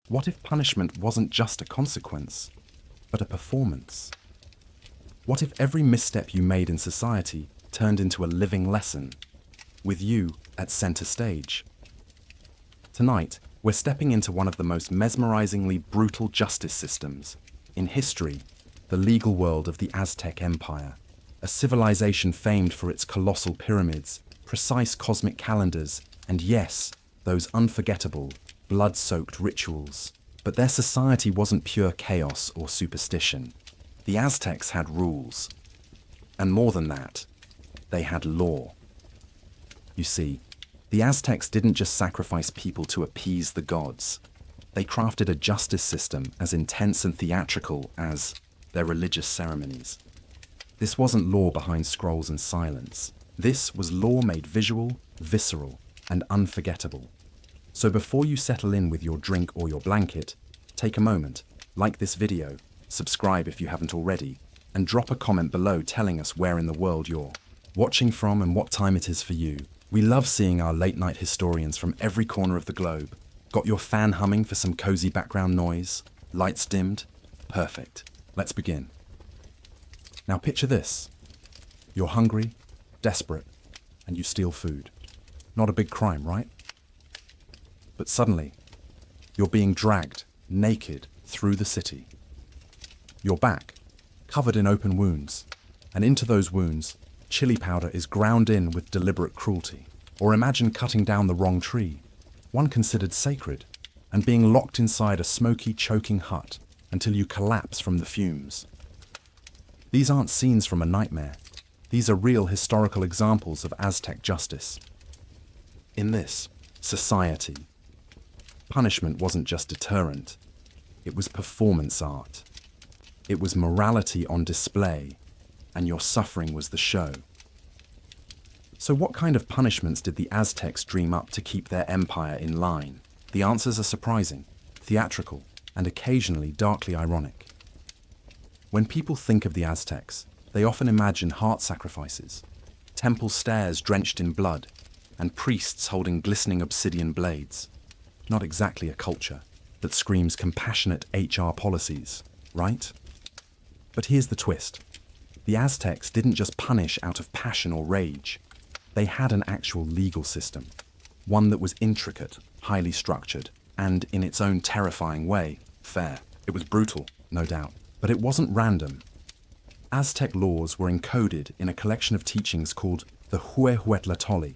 What if punishment wasn't just a consequence, but a performance? What if every misstep you made in society turned into a living lesson, with you at center stage? Tonight, we're stepping into one of the most mesmerizingly brutal justice systems in history, the legal world of the Aztec Empire, a civilization famed for its colossal pyramids, precise cosmic calendars, and yes, those unforgettable, blood-soaked rituals. But their society wasn't pure chaos or superstition. The Aztecs had rules. And more than that, they had law. You see, the Aztecs didn't just sacrifice people to appease the gods. They crafted a justice system as intense and theatrical as their religious ceremonies. This wasn't law behind scrolls and silence. This was law made visual, visceral, and unforgettable. So before you settle in with your drink or your blanket, take a moment, like this video, subscribe if you haven't already, and drop a comment below telling us where in the world you're watching from and what time it is for you. We love seeing our late-night historians from every corner of the globe. Got your fan humming for some cozy background noise? Lights dimmed? Perfect. Let's begin. Now picture this. You're hungry, desperate, and you steal food. Not a big crime, right? But suddenly, you're being dragged, naked, through the city. Your back, covered in open wounds, and into those wounds, chili powder is ground in with deliberate cruelty. Or imagine cutting down the wrong tree, one considered sacred, and being locked inside a smoky, choking hut until you collapse from the fumes. These aren't scenes from a nightmare. These are real historical examples of Aztec justice. In this society, punishment wasn't just deterrent, it was performance art. It was morality on display, and your suffering was the show. So what kind of punishments did the Aztecs dream up to keep their empire in line? The answers are surprising, theatrical, and occasionally darkly ironic. When people think of the Aztecs, they often imagine heart sacrifices, temple stairs drenched in blood, and priests holding glistening obsidian blades. Not exactly a culture that screams compassionate HR policies, right? But here's the twist. The Aztecs didn't just punish out of passion or rage. They had an actual legal system, one that was intricate, highly structured, and in its own terrifying way, fair. It was brutal, no doubt, but it wasn't random. Aztec laws were encoded in a collection of teachings called the Huehuetlatolli,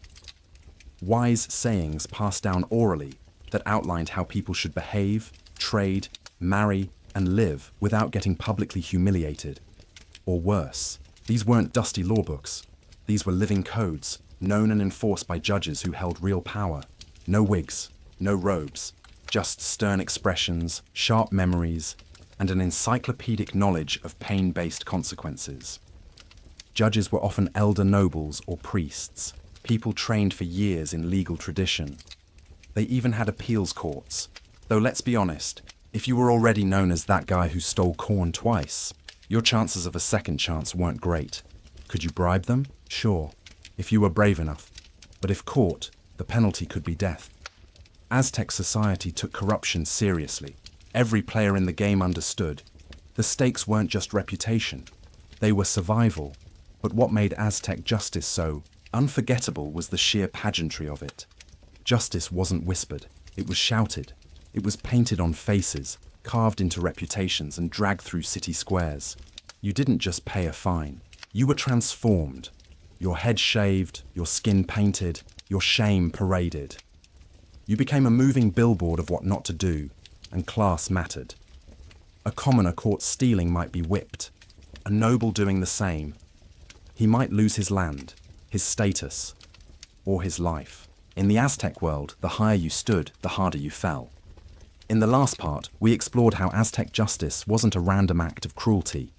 wise sayings passed down orally that outlined how people should behave, trade, marry, and live without getting publicly humiliated. Or worse, these weren't dusty law books. These were living codes, known and enforced by judges who held real power. No wigs, no robes, just stern expressions, sharp memories, and an encyclopedic knowledge of pain-based consequences. Judges were often elder nobles or priests, people trained for years in legal tradition. They even had appeals courts, though let's be honest, if you were already known as that guy who stole corn twice, your chances of a second chance weren't great. Could you bribe them? Sure, if you were brave enough. But if caught, the penalty could be death. Aztec society took corruption seriously. Every player in the game understood. The stakes weren't just reputation, they were survival. But what made Aztec justice so unforgettable was the sheer pageantry of it. Justice wasn't whispered, it was shouted. It was painted on faces, carved into reputations, and dragged through city squares. You didn't just pay a fine, you were transformed. Your head shaved, your skin painted, your shame paraded. You became a moving billboard of what not to do, and class mattered. A commoner caught stealing might be whipped, a noble doing the same. He might lose his land, his status, or his life. In the Aztec world, the higher you stood, the harder you fell. In the last part, we explored how Aztec justice wasn't a random act of cruelty.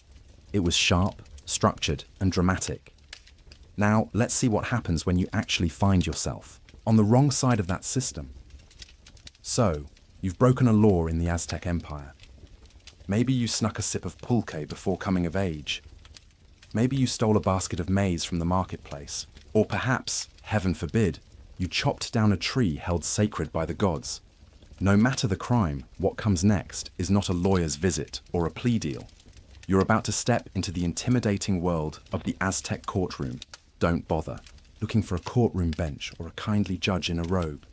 It was sharp, structured, and dramatic. Now, let's see what happens when you actually find yourself on the wrong side of that system. So, you've broken a law in the Aztec Empire. Maybe you snuck a sip of pulque before coming of age. Maybe you stole a basket of maize from the marketplace. Or perhaps, heaven forbid, you chopped down a tree held sacred by the gods. No matter the crime, what comes next is not a lawyer's visit or a plea deal. You're about to step into the intimidating world of the Aztec courtroom. Don't bother looking for a courtroom bench or a kindly judge in a robe.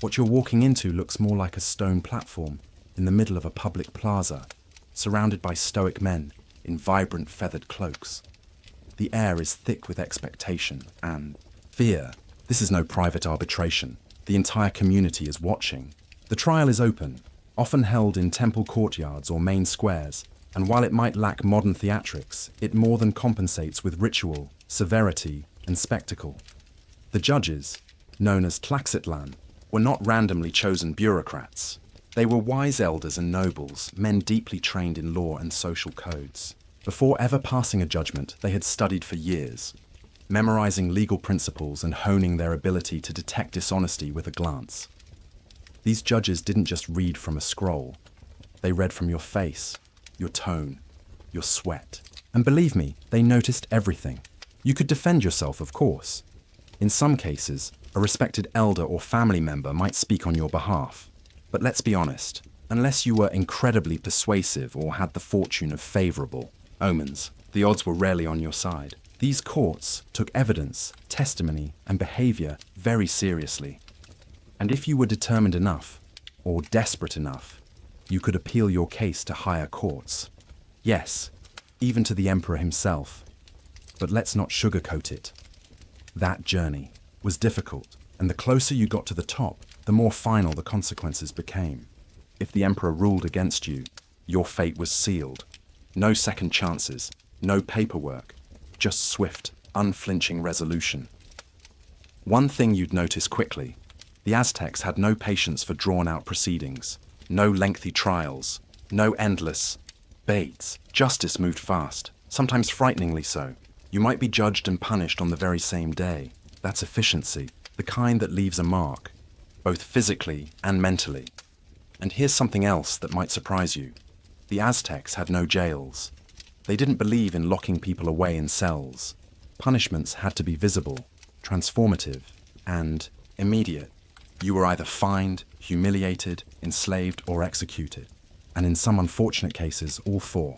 What you're walking into looks more like a stone platform in the middle of a public plaza, surrounded by stoic men in vibrant feathered cloaks. The air is thick with expectation and fear. This is no private arbitration. The entire community is watching. The trial is open, often held in temple courtyards or main squares, and while it might lack modern theatrics, it more than compensates with ritual, severity, and spectacle. The judges, known as Tlaxcatlan, were not randomly chosen bureaucrats. They were wise elders and nobles, men deeply trained in law and social codes. Before ever passing a judgment, they had studied for years, memorizing legal principles and honing their ability to detect dishonesty with a glance. These judges didn't just read from a scroll. They read from your face, your tone, your sweat. And believe me, they noticed everything. You could defend yourself, of course. In some cases, a respected elder or family member might speak on your behalf. But let's be honest, unless you were incredibly persuasive or had the fortune of favorable omens, the odds were rarely on your side. These courts took evidence, testimony, and behavior very seriously. And if you were determined enough, or desperate enough, you could appeal your case to higher courts. Yes, even to the emperor himself. But let's not sugarcoat it. That journey was difficult, and the closer you got to the top, the more final the consequences became. If the emperor ruled against you, your fate was sealed. No second chances, no paperwork, just swift, unflinching resolution. One thing you'd notice quickly: the Aztecs had no patience for drawn-out proceedings, no lengthy trials, no endless baits. Justice moved fast, sometimes frighteningly so. You might be judged and punished on the very same day. That's efficiency, the kind that leaves a mark, both physically and mentally. And here's something else that might surprise you. The Aztecs had no jails. They didn't believe in locking people away in cells. Punishments had to be visible, transformative, and immediate. You were either fined, humiliated, enslaved, or executed. And in some unfortunate cases, all four.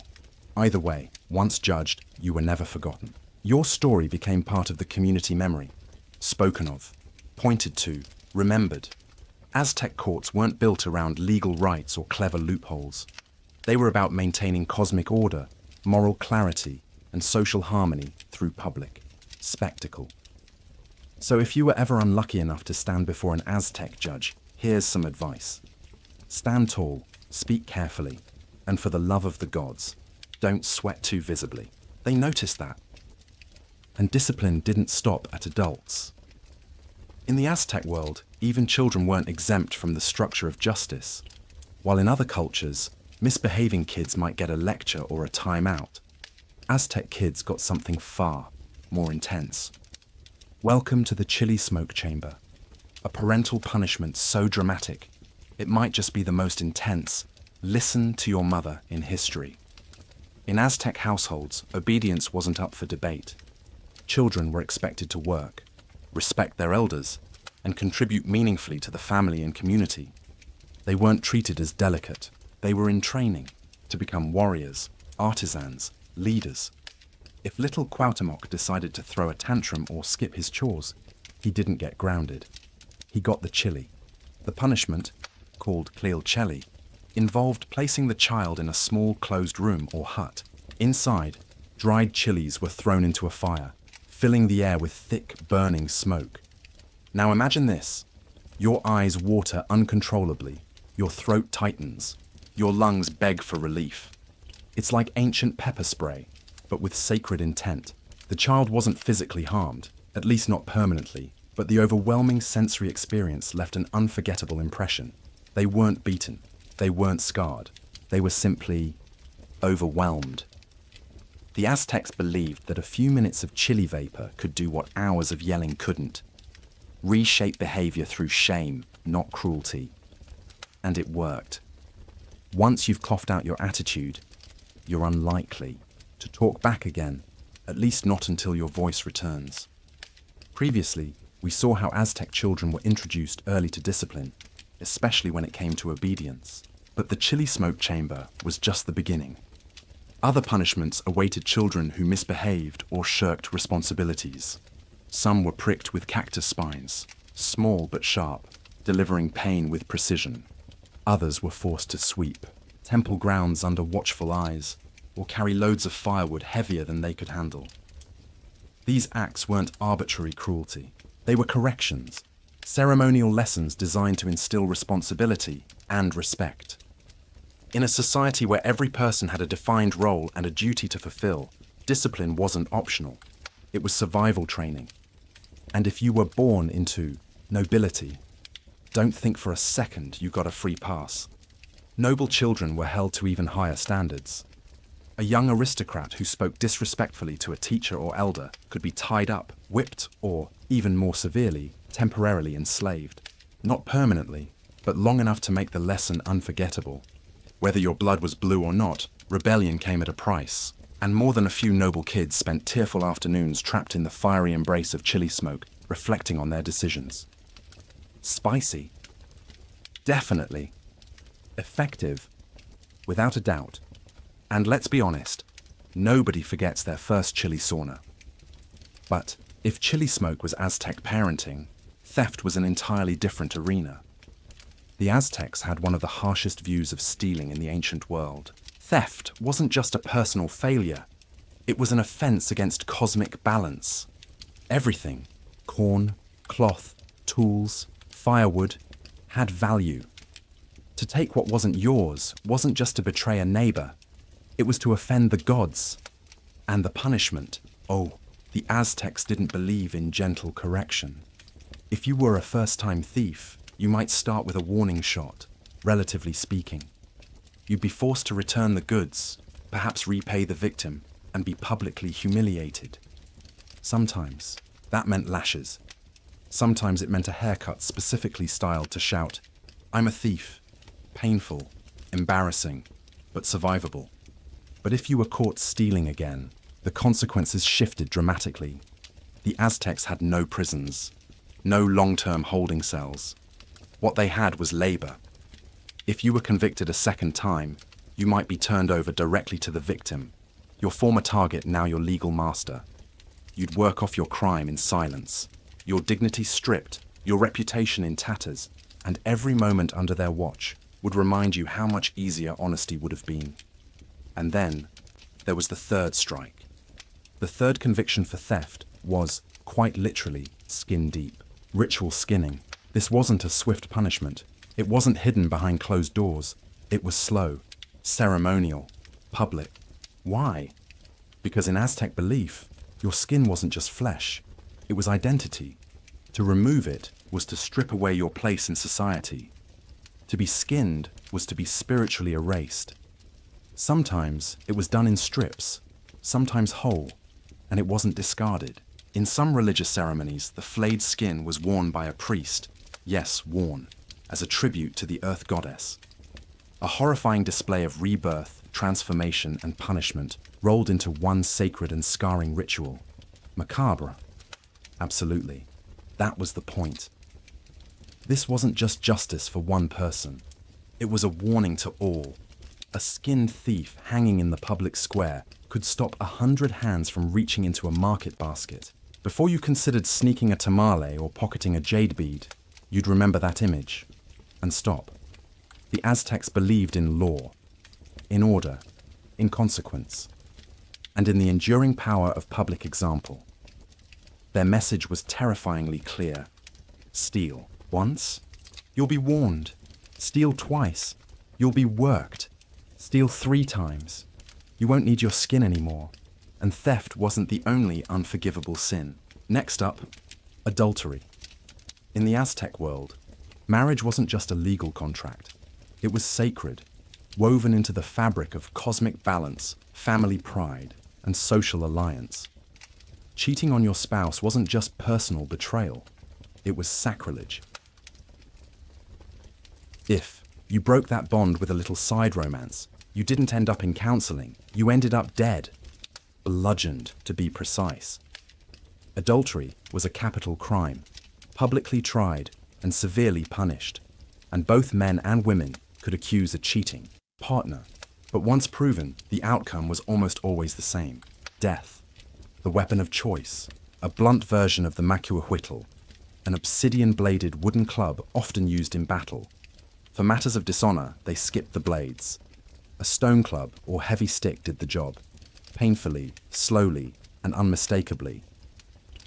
Either way, once judged, you were never forgotten. Your story became part of the community memory, spoken of, pointed to, remembered. Aztec courts weren't built around legal rights or clever loopholes. They were about maintaining cosmic order, moral clarity, and social harmony through public spectacle. So if you were ever unlucky enough to stand before an Aztec judge, here's some advice. Stand tall, speak carefully, and for the love of the gods, don't sweat too visibly. They noticed that. And discipline didn't stop at adults. In the Aztec world, even children weren't exempt from the structure of justice. While in other cultures, misbehaving kids might get a lecture or a timeout, Aztec kids got something far more intense. Welcome to the chili smoke chamber, a parental punishment so dramatic, it might just be the most intense "listen to your mother" in history. In Aztec households, obedience wasn't up for debate. Children were expected to work, respect their elders, and contribute meaningfully to the family and community. They weren't treated as delicate. They were in training to become warriors, artisans, leaders. If little Cuauhtémoc decided to throw a tantrum or skip his chores, he didn't get grounded. He got the chili. The punishment, called Tlailcheli, involved placing the child in a small closed room or hut. Inside, dried chilies were thrown into a fire, filling the air with thick, burning smoke. Now imagine this. Your eyes water uncontrollably, your throat tightens, your lungs beg for relief. It's like ancient pepper spray, but with sacred intent. The child wasn't physically harmed, at least not permanently, but the overwhelming sensory experience left an unforgettable impression. They weren't beaten. They weren't scarred. They were simply overwhelmed. The Aztecs believed that a few minutes of chili vapor could do what hours of yelling couldn't. Reshape behavior through shame, not cruelty. And it worked. Once you've coughed out your attitude, you're unlikely to talk back again, at least not until your voice returns. Previously, we saw how Aztec children were introduced early to discipline. especially when it came to obedience. But the chili smoke chamber was just the beginning. Other punishments awaited children who misbehaved or shirked responsibilities. Some were pricked with cactus spines, small but sharp, delivering pain with precision. Others were forced to sweep temple grounds under watchful eyes, or carry loads of firewood heavier than they could handle. These acts weren't arbitrary cruelty. They were corrections, ceremonial lessons designed to instill responsibility and respect. In a society where every person had a defined role and a duty to fulfill, discipline wasn't optional. It was survival training. And if you were born into nobility, don't think for a second you got a free pass. Noble children were held to even higher standards. A young aristocrat who spoke disrespectfully to a teacher or elder could be tied up, whipped, or, even more severely, temporarily enslaved. Not permanently, but long enough to make the lesson unforgettable. Whether your blood was blue or not, rebellion came at a price, and more than a few noble kids spent tearful afternoons trapped in the fiery embrace of chili smoke, reflecting on their decisions. Spicy? Definitely. Effective? Without a doubt. And let's be honest, nobody forgets their first chili sauna. But if chili smoke was Aztec parenting, theft was an entirely different arena. The Aztecs had one of the harshest views of stealing in the ancient world. Theft wasn't just a personal failure, it was an offense against cosmic balance. Everything, corn, cloth, tools, firewood, had value. To take what wasn't yours wasn't just to betray a neighbor, it was to offend the gods. And the punishment, oh, the Aztecs didn't believe in gentle correction. If you were a first-time thief, you might start with a warning shot, relatively speaking. You'd be forced to return the goods, perhaps repay the victim, and be publicly humiliated. Sometimes that meant lashes. Sometimes it meant a haircut specifically styled to shout, "I'm a thief." Painful, embarrassing, but survivable. But if you were caught stealing again, the consequences shifted dramatically. The Aztecs had no prisons, no long-term holding cells. What they had was labor. If you were convicted a second time, you might be turned over directly to the victim, your former target now your legal master. You'd work off your crime in silence, your dignity stripped, your reputation in tatters, and every moment under their watch would remind you how much easier honesty would have been. And then, there was the third strike. The third conviction for theft was, quite literally, skin deep. Ritual skinning. This wasn't a swift punishment. It wasn't hidden behind closed doors. It was slow, ceremonial, public. Why? Because in Aztec belief, your skin wasn't just flesh. It was identity. To remove it was to strip away your place in society. To be skinned was to be spiritually erased. Sometimes it was done in strips, sometimes whole, and it wasn't discarded. In some religious ceremonies, the flayed skin was worn by a priest, yes, worn, as a tribute to the earth goddess. A horrifying display of rebirth, transformation, and punishment rolled into one sacred and scarring ritual. Macabre? Absolutely. That was the point. This wasn't just justice for one person. It was a warning to all. A skinned thief hanging in the public square could stop 100 hands from reaching into a market basket. Before you considered sneaking a tamale or pocketing a jade bead, you'd remember that image and stop. The Aztecs believed in law, in order, in consequence, and in the enduring power of public example. Their message was terrifyingly clear. Steal once, you'll be warned. Steal twice, you'll be worked. Steal 3 times, you won't need your skin anymore. And theft wasn't the only unforgivable sin. Next up, adultery. In the Aztec world, marriage wasn't just a legal contract. It was sacred, woven into the fabric of cosmic balance, family pride, and social alliance. Cheating on your spouse wasn't just personal betrayal, it was sacrilege. If you broke that bond with a little side romance, you didn't end up in counseling, you ended up dead. Bludgeoned, to be precise. Adultery was a capital crime, publicly tried and severely punished. and both men and women could accuse a cheating partner. But once proven, the outcome was almost always the same: death. The weapon of choice, a blunt version of the macuahuitl, an obsidian-bladed wooden club often used in battle. For matters of dishonor, they skipped the blades. A stone club or heavy stick did the job, painfully, slowly, and unmistakably.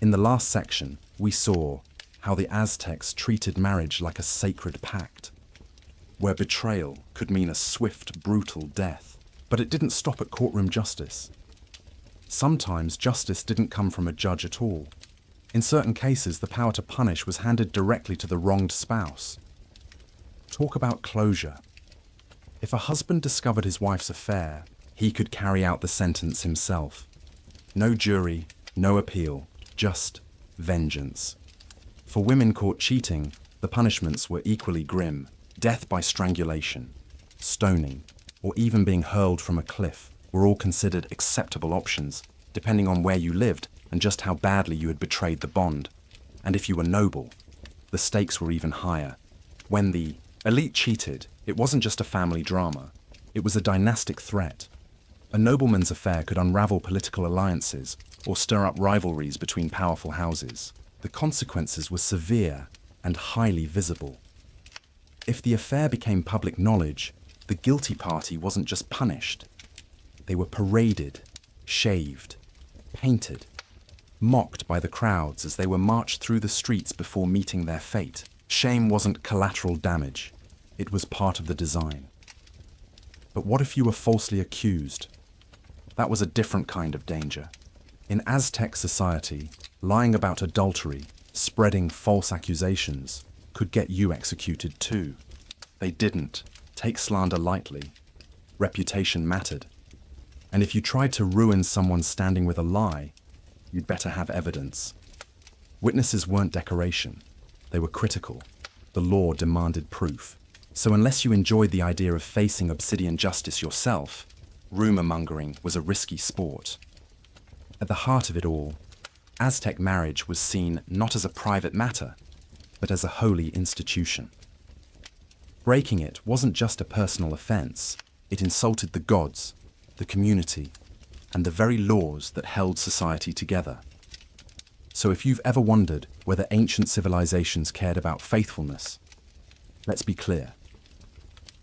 In the last section, we saw how the Aztecs treated marriage like a sacred pact, where betrayal could mean a swift, brutal death. But it didn't stop at courtroom justice. Sometimes justice didn't come from a judge at all. In certain cases, the power to punish was handed directly to the wronged spouse. Talk about closure. If a husband discovered his wife's affair, he could carry out the sentence himself. No jury, no appeal, just vengeance. For women caught cheating, the punishments were equally grim: death by strangulation, stoning, or even being hurled from a cliff were all considered acceptable options, depending on where you lived and just how badly you had betrayed the bond. And if you were noble, the stakes were even higher. When the elite cheated, it wasn't just a family drama, it was a dynastic threat. A nobleman's affair could unravel political alliances or stir up rivalries between powerful houses. The consequences were severe and highly visible. If the affair became public knowledge, the guilty party wasn't just punished. They were paraded, shaved, painted, mocked by the crowds as they were marched through the streets before meeting their fate. Shame wasn't collateral damage, it was part of the design. But what if you were falsely accused? That was a different kind of danger. In Aztec society, lying about adultery, spreading false accusations, could get you executed too. They didn't take slander lightly. Reputation mattered. And if you tried to ruin someone standing with a lie, you'd better have evidence. Witnesses weren't decoration. They were critical. The law demanded proof. So unless you enjoyed the idea of facing obsidian justice yourself, rumor-mongering was a risky sport. At the heart of it all, Aztec marriage was seen not as a private matter, but as a holy institution. Breaking it wasn't just a personal offense, it insulted the gods, the community, and the very laws that held society together. So if you've ever wondered whether ancient civilizations cared about faithfulness, let's be clear.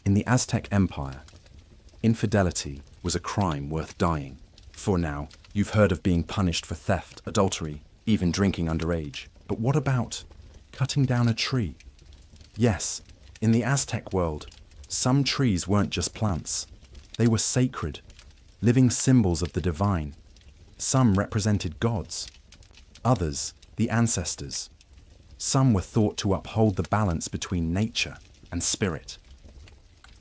In the Aztec Empire, infidelity was a crime worth dying. For now, you've heard of being punished for theft, adultery, even drinking underage. But what about cutting down a tree? Yes, in the Aztec world, some trees weren't just plants. They were sacred, living symbols of the divine. Some represented gods, others the ancestors. Some were thought to uphold the balance between nature and spirit.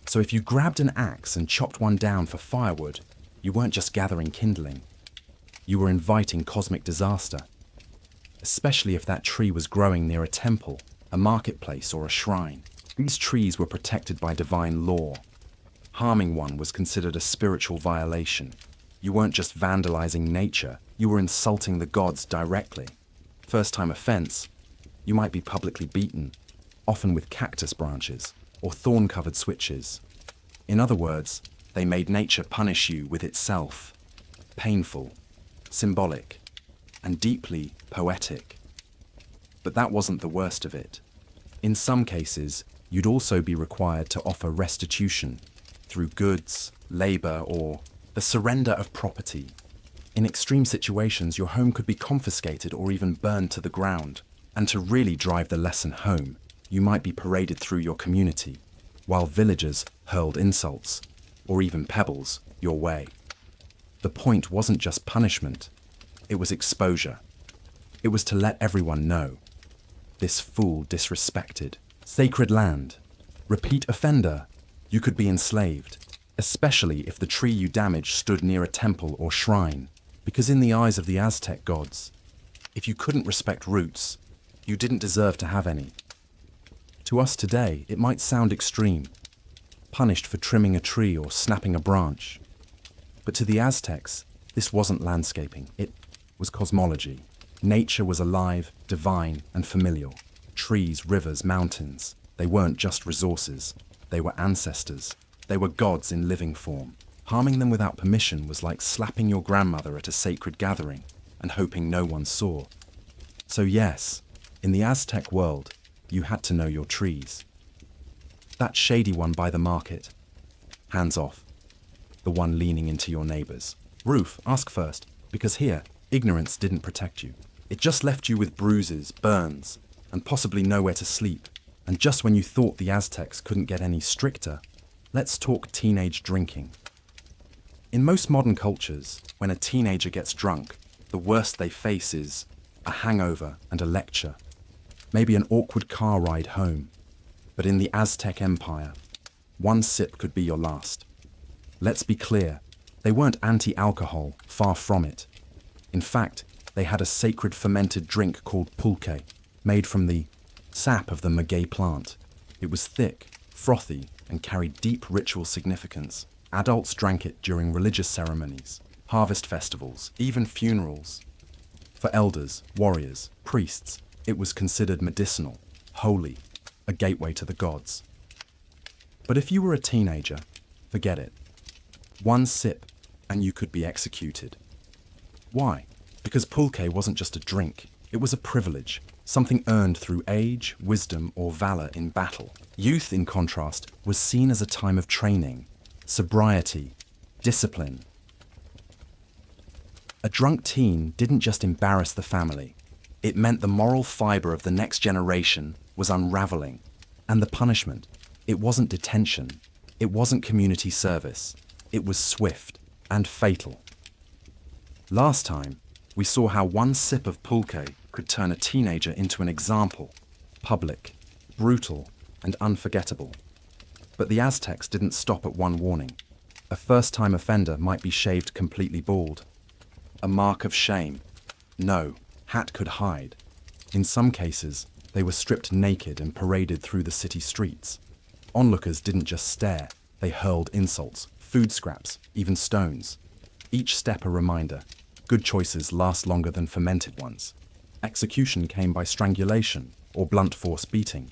So if you grabbed an axe and chopped one down for firewood, you weren't just gathering kindling. You were inviting cosmic disaster, especially if that tree was growing near a temple, a marketplace, or a shrine. These trees were protected by divine law. Harming one was considered a spiritual violation. You weren't just vandalizing nature, you were insulting the gods directly. First-time offense, you might be publicly beaten, often with cactus branches or thorn-covered switches. In other words, they made nature punish you with itself. Painful, symbolic, and deeply poetic. But that wasn't the worst of it. In some cases, you'd also be required to offer restitution through goods, labor, or the surrender of property. In extreme situations, your home could be confiscated or even burned to the ground. And to really drive the lesson home, you might be paraded through your community, while villagers hurled insults, or even pebbles, your way. The point wasn't just punishment, it was exposure. It was to let everyone know. This fool disrespected sacred land. Repeat offender, you could be enslaved, especially if the tree you damaged stood near a temple or shrine, because in the eyes of the Aztec gods, if you couldn't respect roots, you didn't deserve to have any. To us today, it might sound extreme, punished for trimming a tree or snapping a branch. But to the Aztecs, this wasn't landscaping, it was cosmology. Nature was alive, divine, and familial. Trees, rivers, mountains, They weren't just resources, they were ancestors. They were gods in living form. Harming them without permission was like slapping your grandmother at a sacred gathering and hoping no one saw. So yes, in the Aztec world, you had to know your trees. That shady one by the market, hands off. The one leaning into your neighbor's roof, ask first, because here, ignorance didn't protect you. It just left you with bruises, burns, and possibly nowhere to sleep. And just when you thought the Aztecs couldn't get any stricter, let's talk teenage drinking. In most modern cultures, when a teenager gets drunk, the worst they face is a hangover and a lecture, maybe an awkward car ride home. But in the Aztec Empire, one sip could be your last. Let's be clear, they weren't anti-alcohol, far from it. In fact, they had a sacred fermented drink called pulque, made from the sap of the maguey plant. It was thick, frothy, and carried deep ritual significance. Adults drank it during religious ceremonies, harvest festivals, even funerals. For elders, warriors, priests, it was considered medicinal, holy, a gateway to the gods. But if you were a teenager, forget it. One sip, and you could be executed. Why? Because pulque wasn't just a drink, it was a privilege, something earned through age, wisdom, or valor in battle. Youth, in contrast, was seen as a time of training, sobriety, discipline. A drunk teen didn't just embarrass the family. It meant the moral fiber of the next generation was unraveling. And the punishment, it wasn't detention, it wasn't community service, it was swift and fatal. Last time, we saw how one sip of pulque could turn a teenager into an example, public, brutal, and unforgettable. But the Aztecs didn't stop at one warning. A first-time offender might be shaved completely bald. A mark of shame. No, hat could hide. In some cases, they were stripped naked and paraded through the city streets. Onlookers didn't just stare, they hurled insults, food scraps, even stones. Each step a reminder. Good choices last longer than fermented ones. Execution came by strangulation or blunt force beating,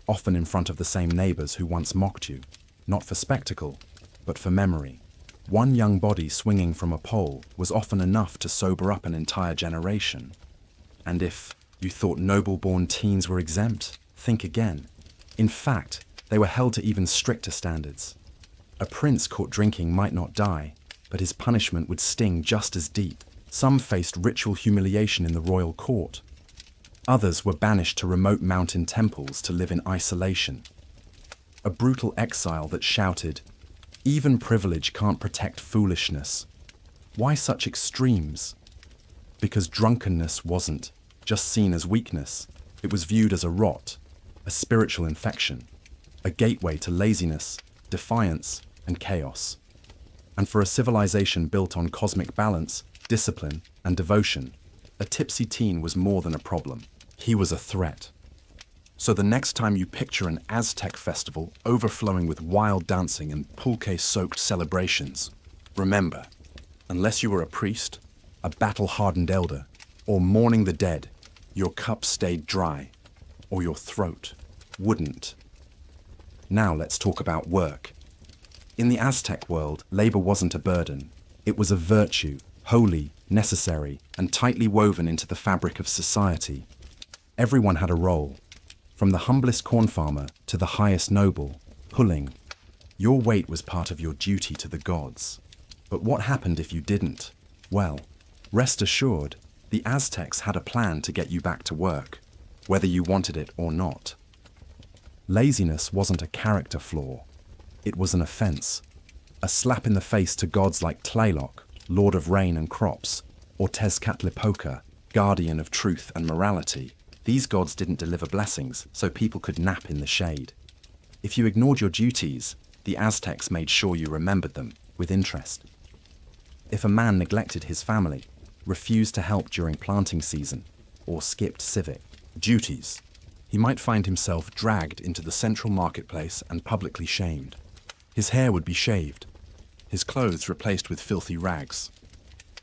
often in front of the same neighbors who once mocked you, not for spectacle, but for memory. One young body swinging from a pole was often enough to sober up an entire generation. And if you thought noble-born teens were exempt, think again. In fact, they were held to even stricter standards. A prince caught drinking might not die, but his punishment would sting just as deep. Some faced ritual humiliation in the royal court. Others were banished to remote mountain temples to live in isolation. A brutal exile that shouted, "Even privilege can't protect foolishness." Why such extremes? Because drunkenness wasn't just seen as weakness. It was viewed as a rot, a spiritual infection, a gateway to laziness, defiance, and chaos. And for a civilization built on cosmic balance, discipline, and devotion, a tipsy teen was more than a problem. He was a threat. So the next time you picture an Aztec festival overflowing with wild dancing and pulque-soaked celebrations, remember, unless you were a priest, a battle-hardened elder, or mourning the dead, your cup stayed dry, or your throat wouldn't. Now let's talk about work. In the Aztec world, labor wasn't a burden. It was a virtue, holy, necessary, and tightly woven into the fabric of society. Everyone had a role, from the humblest corn farmer to the highest noble, pulling. Your weight was part of your duty to the gods. But what happened if you didn't? Well, rest assured, the Aztecs had a plan to get you back to work, whether you wanted it or not. Laziness wasn't a character flaw. It was an offense, a slap in the face to gods like Tlaloc, Lord of Rain and Crops, or Tezcatlipoca, guardian of truth and morality. These gods didn't deliver blessings, so people could nap in the shade. If you ignored your duties, the Aztecs made sure you remembered them, with interest. If a man neglected his family, refused to help during planting season, or skipped civic duties, he might find himself dragged into the central marketplace and publicly shamed. His hair would be shaved, his clothes replaced with filthy rags.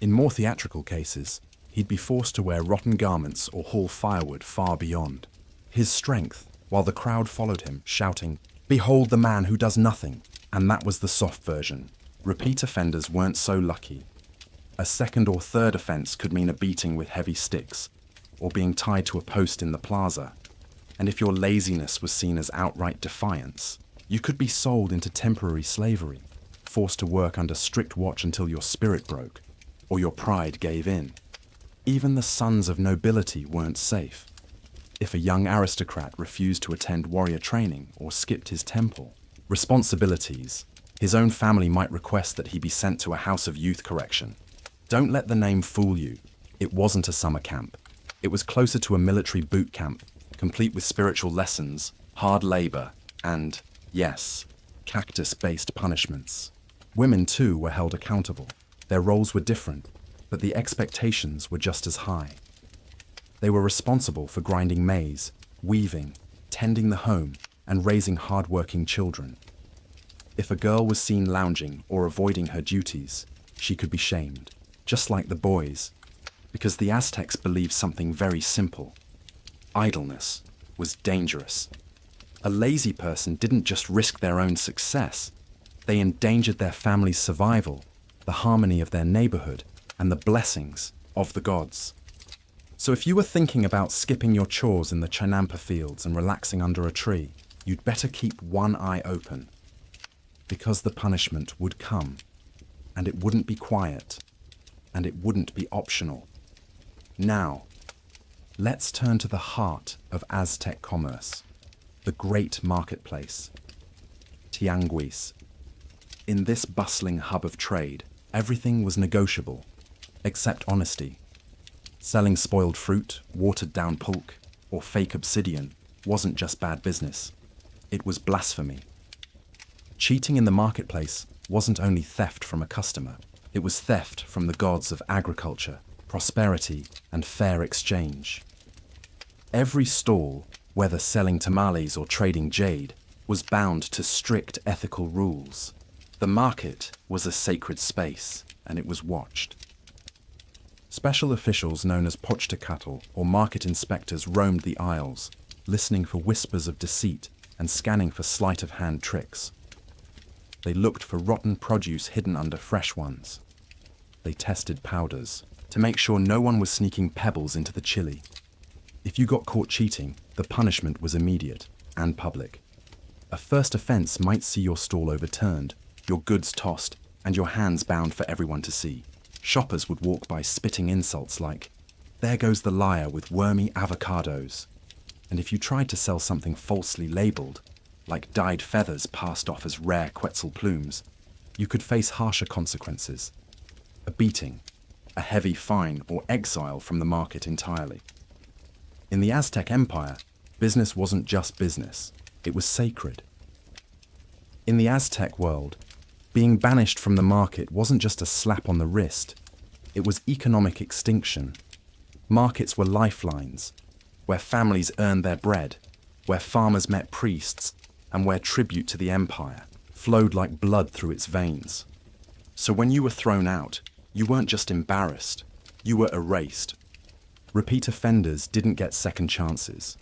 In more theatrical cases, he'd be forced to wear rotten garments or haul firewood far beyond. His strength, while the crowd followed him, shouting, "Behold the man who does nothing!" And that was the soft version. Repeat offenders weren't so lucky. A second or third offense could mean a beating with heavy sticks, or being tied to a post in the plaza. And if your laziness was seen as outright defiance, you could be sold into temporary slavery, forced to work under strict watch until your spirit broke, or your pride gave in. Even the sons of nobility weren't safe. If a young aristocrat refused to attend warrior training or skipped his temple responsibilities, his own family might request that he be sent to a house of youth correction. Don't let the name fool you. It wasn't a summer camp. It was closer to a military boot camp, complete with spiritual lessons, hard labor, and, yes, cactus-based punishments. Women, too, were held accountable. Their roles were different, but the expectations were just as high. They were responsible for grinding maize, weaving, tending the home, and raising hard-working children. If a girl was seen lounging or avoiding her duties, she could be shamed, just like the boys, because the Aztecs believed something very simple. Idleness was dangerous. A lazy person didn't just risk their own success, they endangered their family's survival, the harmony of their neighborhood, and the blessings of the gods. So if you were thinking about skipping your chores in the Chinampa fields and relaxing under a tree, you'd better keep one eye open, because the punishment would come, and it wouldn't be quiet, and it wouldn't be optional. Now, let's turn to the heart of Aztec commerce, the great marketplace, Tianguis. In this bustling hub of trade, everything was negotiable, except honesty. Selling spoiled fruit, watered-down pulque, or fake obsidian wasn't just bad business. It was blasphemy. Cheating in the marketplace wasn't only theft from a customer, it was theft from the gods of agriculture, prosperity, and fair exchange. Every stall, whether selling tamales or trading jade, was bound to strict ethical rules. The market was a sacred space, and it was watched. Special officials known as pochtacatl or market inspectors roamed the aisles, listening for whispers of deceit and scanning for sleight-of-hand tricks. They looked for rotten produce hidden under fresh ones. They tested powders to make sure no one was sneaking pebbles into the chili. If you got caught cheating, the punishment was immediate and public. A first offense might see your stall overturned, your goods tossed, and your hands bound for everyone to see. Shoppers would walk by spitting insults like, "There goes the liar with wormy avocados." And if you tried to sell something falsely labeled, like dyed feathers passed off as rare Quetzal plumes, you could face harsher consequences. A beating, a heavy fine, or exile from the market entirely. In the Aztec Empire, business wasn't just business, it was sacred. In the Aztec world, being banished from the market wasn't just a slap on the wrist, it was economic extinction. Markets were lifelines, where families earned their bread, where farmers met priests, and where tribute to the empire flowed like blood through its veins. So when you were thrown out, you weren't just embarrassed, you were erased. Repeat offenders didn't get second chances.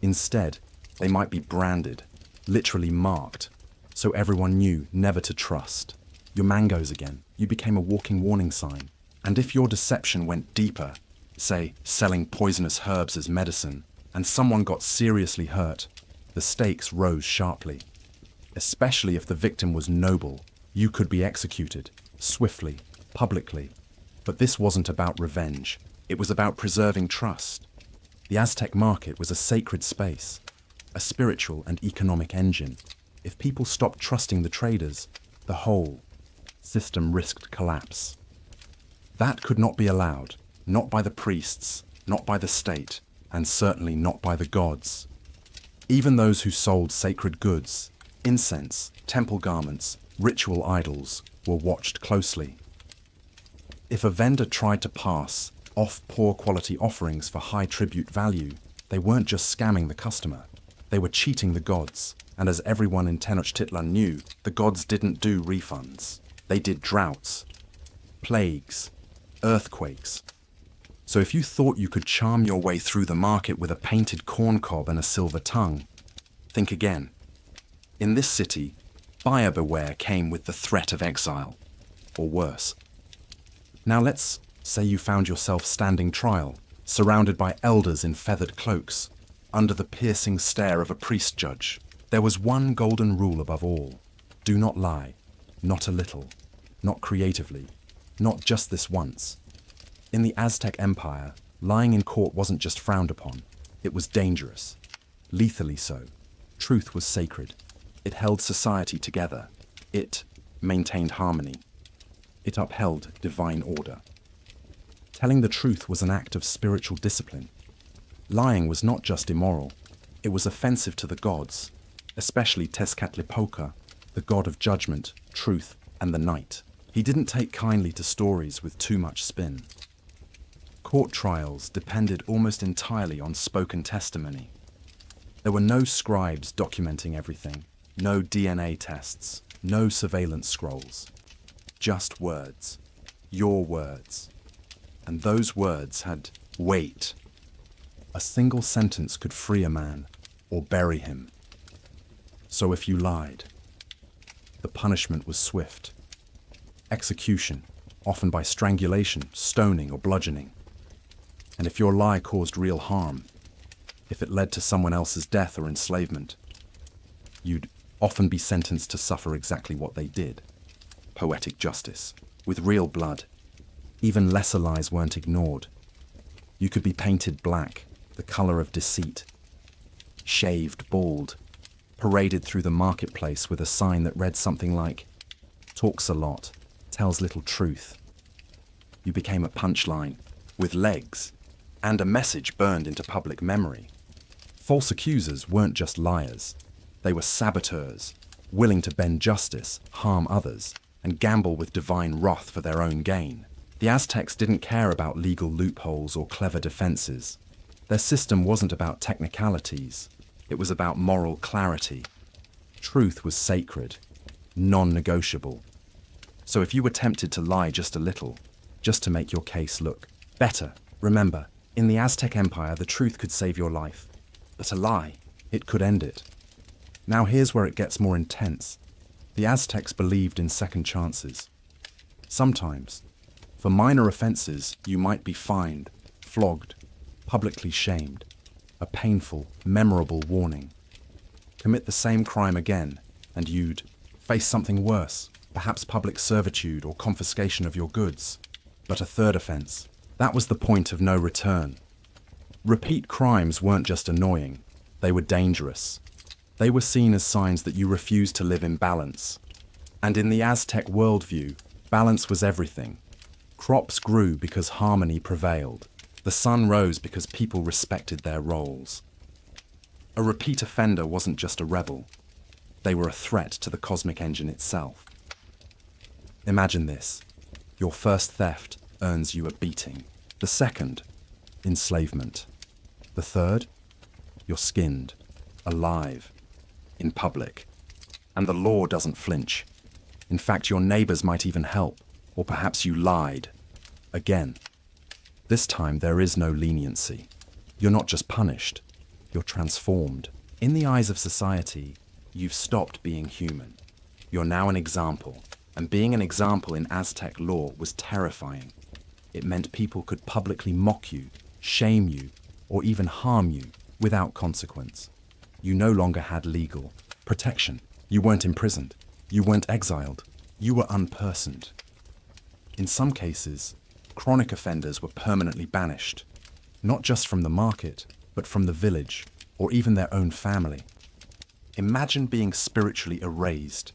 Instead, they might be branded, literally marked, so everyone knew never to trust. Your mangoes again, you became a walking warning sign. And if your deception went deeper, say selling poisonous herbs as medicine, and someone got seriously hurt, the stakes rose sharply. Especially if the victim was noble, you could be executed, swiftly, publicly. But this wasn't about revenge, it was about preserving trust. The Aztec market was a sacred space, a spiritual and economic engine. If people stopped trusting the traders, the whole system risked collapse. That could not be allowed, not by the priests, not by the state, and certainly not by the gods. Even those who sold sacred goods, incense, temple garments, ritual idols, were watched closely. If a vendor tried to pass off poor quality offerings for high tribute value, they weren't just scamming the customer, they were cheating the gods. And as everyone in Tenochtitlan knew, the gods didn't do refunds. They did droughts, plagues, earthquakes. So if you thought you could charm your way through the market with a painted corn cob and a silver tongue, Think again. In this city, buyer beware came with the threat of exile, or worse. Now let's say you found yourself standing trial, surrounded by elders in feathered cloaks, under the piercing stare of a priest judge. There was one golden rule above all. Do not lie, not a little, not creatively, not just this once. In the Aztec Empire, lying in court wasn't just frowned upon, it was dangerous, lethally so. Truth was sacred. It held society together. It maintained harmony. It upheld divine order. Telling the truth was an act of spiritual discipline. Lying was not just immoral, it was offensive to the gods, especially Tezcatlipoca, the god of judgment, truth, and the night. He didn't take kindly to stories with too much spin. Court trials depended almost entirely on spoken testimony. There were no scribes documenting everything, no DNA tests, no surveillance scrolls. Just words. Your words. And those words had weight. A single sentence could free a man or bury him. So if you lied, the punishment was swift. Execution, often by strangulation, stoning, or bludgeoning. And if your lie caused real harm, if it led to someone else's death or enslavement, you'd often be sentenced to suffer exactly what they did. Poetic justice, with real blood. Even lesser lies weren't ignored. You could be painted black, the color of deceit. Shaved, bald, paraded through the marketplace with a sign that read something like, "Talks a lot, tells little truth." You became a punchline, with legs, and a message burned into public memory. False accusers weren't just liars. They were saboteurs, willing to bend justice, harm others, and gamble with divine wrath for their own gain. The Aztecs didn't care about legal loopholes or clever defenses. Their system wasn't about technicalities. It was about moral clarity. Truth was sacred, non-negotiable. So if you were tempted to lie just a little, just to make your case look better, remember, in the Aztec Empire, the truth could save your life, but a lie, it could end it. Now here's where it gets more intense. The Aztecs believed in second chances. Sometimes, for minor offenses, you might be fined, flogged, publicly shamed. A painful, memorable warning. Commit the same crime again, and you'd face something worse, perhaps public servitude or confiscation of your goods. But a third offense, that was the point of no return. Repeat crimes weren't just annoying, they were dangerous. They were seen as signs that you refused to live in balance. And in the Aztec worldview, balance was everything. Crops grew because harmony prevailed. The sun rose because people respected their roles. A repeat offender wasn't just a rebel. They were a threat to the cosmic engine itself. Imagine this. Your first theft earns you a beating. The second, enslavement. The third, you're skinned, alive, in public. And the law doesn't flinch. In fact, your neighbors might even help, or perhaps you lied. Again. This time there is no leniency. You're not just punished, you're transformed. In the eyes of society, you've stopped being human. You're now an example, and being an example in Aztec law was terrifying. It meant people could publicly mock you, shame you, or even harm you without consequence. You no longer had legal protection. You weren't imprisoned. You weren't exiled. You were unpersoned. In some cases, chronic offenders were permanently banished, not just from the market, but from the village, or even their own family. Imagine being spiritually erased,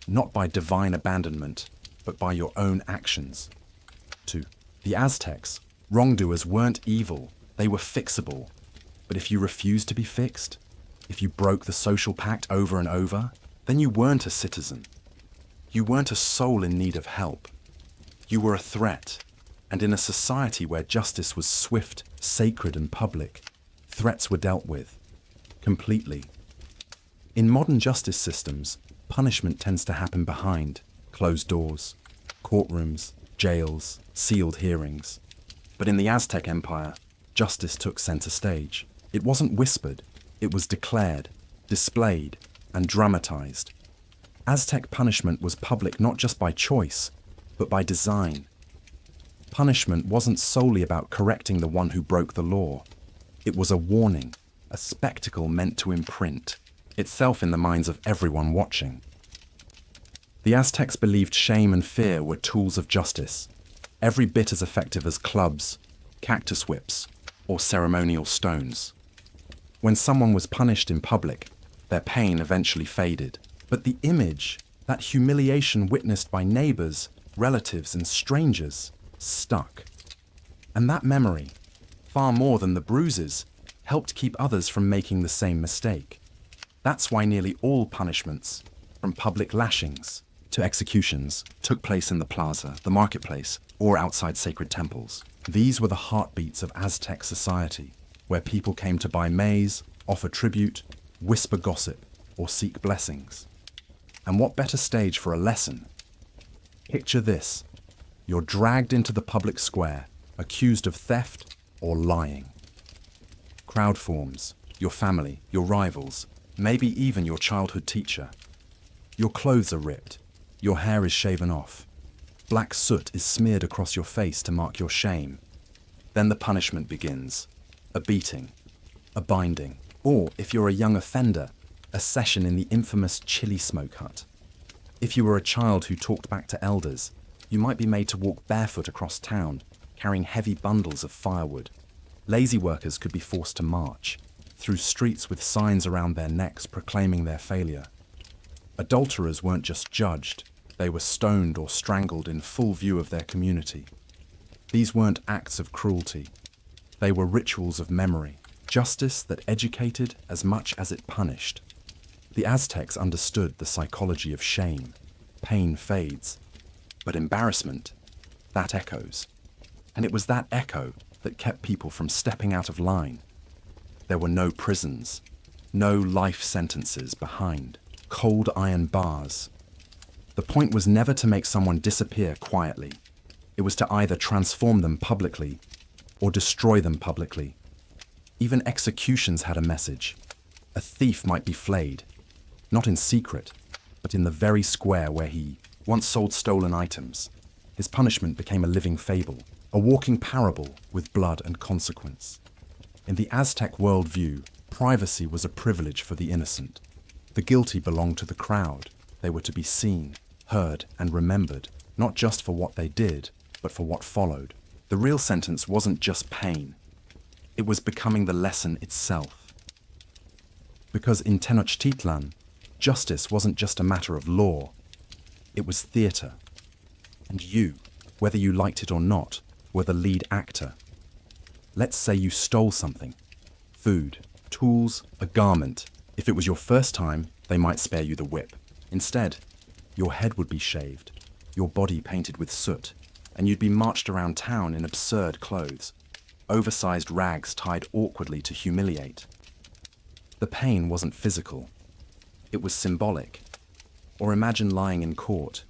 not by divine abandonment, but by your own actions. 2. The Aztecs, wrongdoers weren't evil, they were fixable. But if you refused to be fixed, if you broke the social pact over and over, then you weren't a citizen. You weren't a soul in need of help. You were a threat. And in a society where justice was swift, sacred, and public, threats were dealt with, completely. In modern justice systems, punishment tends to happen behind closed doors, courtrooms, jails, sealed hearings. But in the Aztec Empire, justice took center stage. It wasn't whispered, it was declared, displayed, and dramatized. Aztec punishment was public not just by choice, but by design. Punishment wasn't solely about correcting the one who broke the law. It was a warning, a spectacle meant to imprint itself in the minds of everyone watching. The Aztecs believed shame and fear were tools of justice, every bit as effective as clubs, cactus whips, or ceremonial stones. When someone was punished in public, their pain eventually faded. But the image, that humiliation witnessed by neighbors, relatives, and strangers, stuck. And that memory, far more than the bruises, helped keep others from making the same mistake. That's why nearly all punishments, from public lashings to executions, took place in the plaza, the marketplace, or outside sacred temples. These were the heartbeats of Aztec society, where people came to buy maize, offer tribute, whisper gossip, or seek blessings. And what better stage for a lesson? Picture this. You're dragged into the public square, accused of theft or lying. Crowd forms, your family, your rivals, maybe even your childhood teacher. Your clothes are ripped, your hair is shaven off. Black soot is smeared across your face to mark your shame. Then the punishment begins. A beating, a binding, or, if you're a young offender, a session in the infamous chili smoke hut. If you were a child who talked back to elders, you might be made to walk barefoot across town, carrying heavy bundles of firewood. Lazy workers could be forced to march through streets with signs around their necks proclaiming their failure. Adulterers weren't just judged, they were stoned or strangled in full view of their community. These weren't acts of cruelty. They were rituals of memory, justice that educated as much as it punished. The Aztecs understood the psychology of shame. Pain fades, but embarrassment, that echoes. And it was that echo that kept people from stepping out of line. There were no prisons, no life sentences behind cold iron bars. The point was never to make someone disappear quietly. It was to either transform them publicly or destroy them publicly. Even executions had a message. A thief might be flayed, not in secret, but in the very square where he once sold stolen items. His punishment became a living fable, a walking parable with blood and consequence. In the Aztec worldview, privacy was a privilege for the innocent. The guilty belonged to the crowd. They were to be seen, heard, and remembered, not just for what they did, but for what followed. The real sentence wasn't just pain. It was becoming the lesson itself. Because in Tenochtitlan, justice wasn't just a matter of law. It was theater. And you, whether you liked it or not, were the lead actor. Let's say you stole something. Food, tools, a garment. If it was your first time, they might spare you the whip. Instead, your head would be shaved, your body painted with soot, and you'd be marched around town in absurd clothes, oversized rags tied awkwardly to humiliate. The pain wasn't physical. It was symbolic. Or imagine lying in court.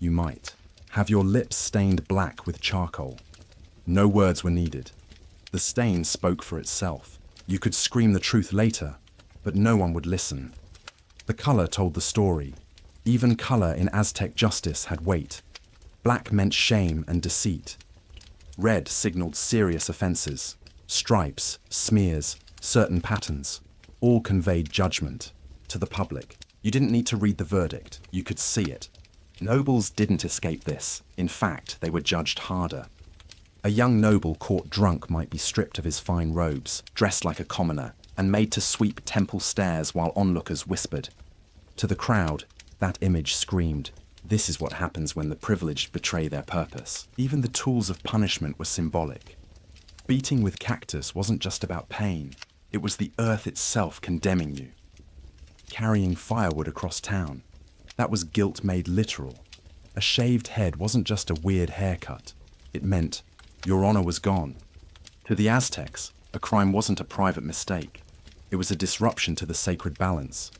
You might have your lips stained black with charcoal. No words were needed. The stain spoke for itself. You could scream the truth later, but no one would listen. The color told the story. Even color in Aztec justice had weight. Black meant shame and deceit. Red signaled serious offenses. Stripes, smears, certain patterns, all conveyed judgment to the public. You didn't need to read the verdict. You could see it. Nobles didn't escape this. In fact, they were judged harder. A young noble caught drunk might be stripped of his fine robes, dressed like a commoner, and made to sweep temple stairs while onlookers whispered. To the crowd, that image screamed, "This is what happens when the privileged betray their purpose." Even the tools of punishment were symbolic. Beating with cactus wasn't just about pain. It was the earth itself condemning you. Carrying firewood across town, that was guilt made literal. A shaved head wasn't just a weird haircut. It meant your honor was gone. To the Aztecs, a crime wasn't a private mistake. It was a disruption to the sacred balance.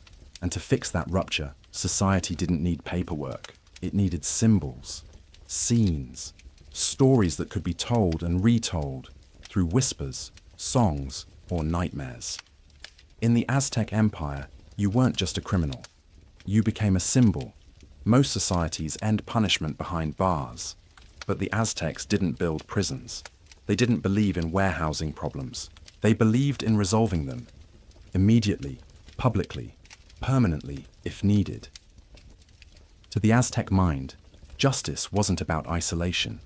And to fix that rupture, society didn't need paperwork. It needed symbols, scenes, stories that could be told and retold through whispers, songs, or nightmares. In the Aztec Empire, You weren't just a criminal. You became a symbol. Most societies end punishment behind bars. But the Aztecs didn't build prisons. They didn't believe in warehousing problems. They believed in resolving them. Immediately, publicly, permanently, if needed. To the Aztec mind, justice wasn't about isolation.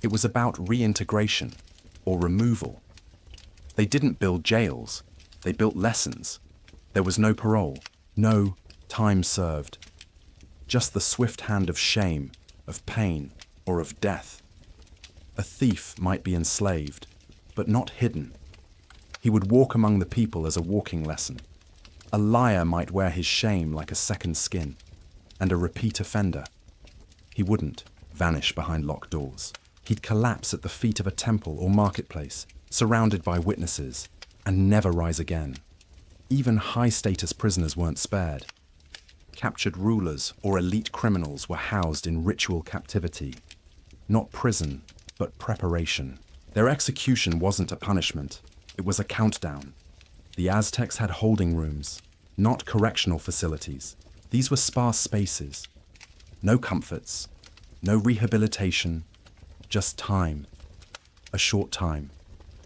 It was about reintegration or removal. They didn't build jails. They built lessons. There was no parole, no time served. Just the swift hand of shame, of pain, or of death. A thief might be enslaved, but not hidden. He would walk among the people as a walking lesson. A liar might wear his shame like a second skin, and a repeat offender. He wouldn't vanish behind locked doors. He'd collapse at the feet of a temple or marketplace, surrounded by witnesses, and never rise again. Even high-status prisoners weren't spared. Captured rulers or elite criminals were housed in ritual captivity. Not prison, but preparation. Their execution wasn't a punishment, it was a countdown. The Aztecs had holding rooms, not correctional facilities. These were sparse spaces. No comforts, no rehabilitation, just time. A short time,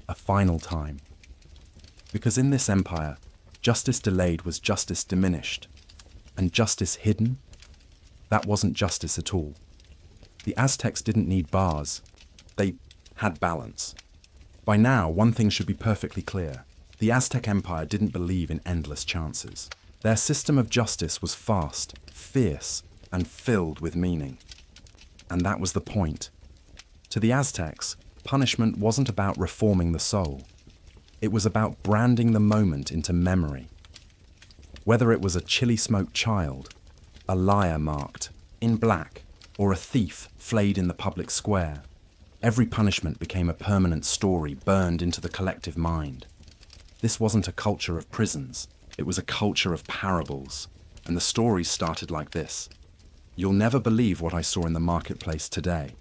a final time. Because in this empire, justice delayed was justice diminished. And justice hidden? That wasn't justice at all. The Aztecs didn't need bars. They had balance. By now, one thing should be perfectly clear. The Aztec Empire didn't believe in endless chances. Their system of justice was fast, fierce, and filled with meaning. And that was the point. To the Aztecs, punishment wasn't about reforming the soul. It was about branding the moment into memory. Whether it was a chili-smoked child, a liar marked in black, or a thief flayed in the public square, every punishment became a permanent story burned into the collective mind. This wasn't a culture of prisons, it was a culture of parables, and the stories started like this. You'll never believe what I saw in the marketplace today.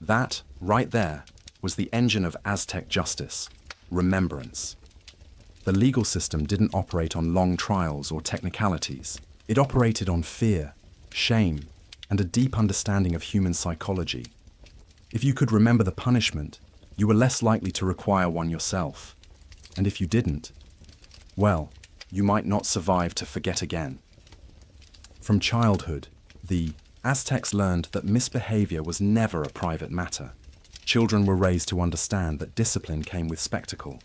That, right there, was the engine of Aztec justice, remembrance. The legal system didn't operate on long trials or technicalities. It operated on fear, shame, and a deep understanding of human psychology. If you could remember the punishment, you were less likely to require one yourself. And if you didn't, well, you might not survive to forget again. From childhood, the Aztecs learned that misbehavior was never a private matter. Children were raised to understand that discipline came with spectacle.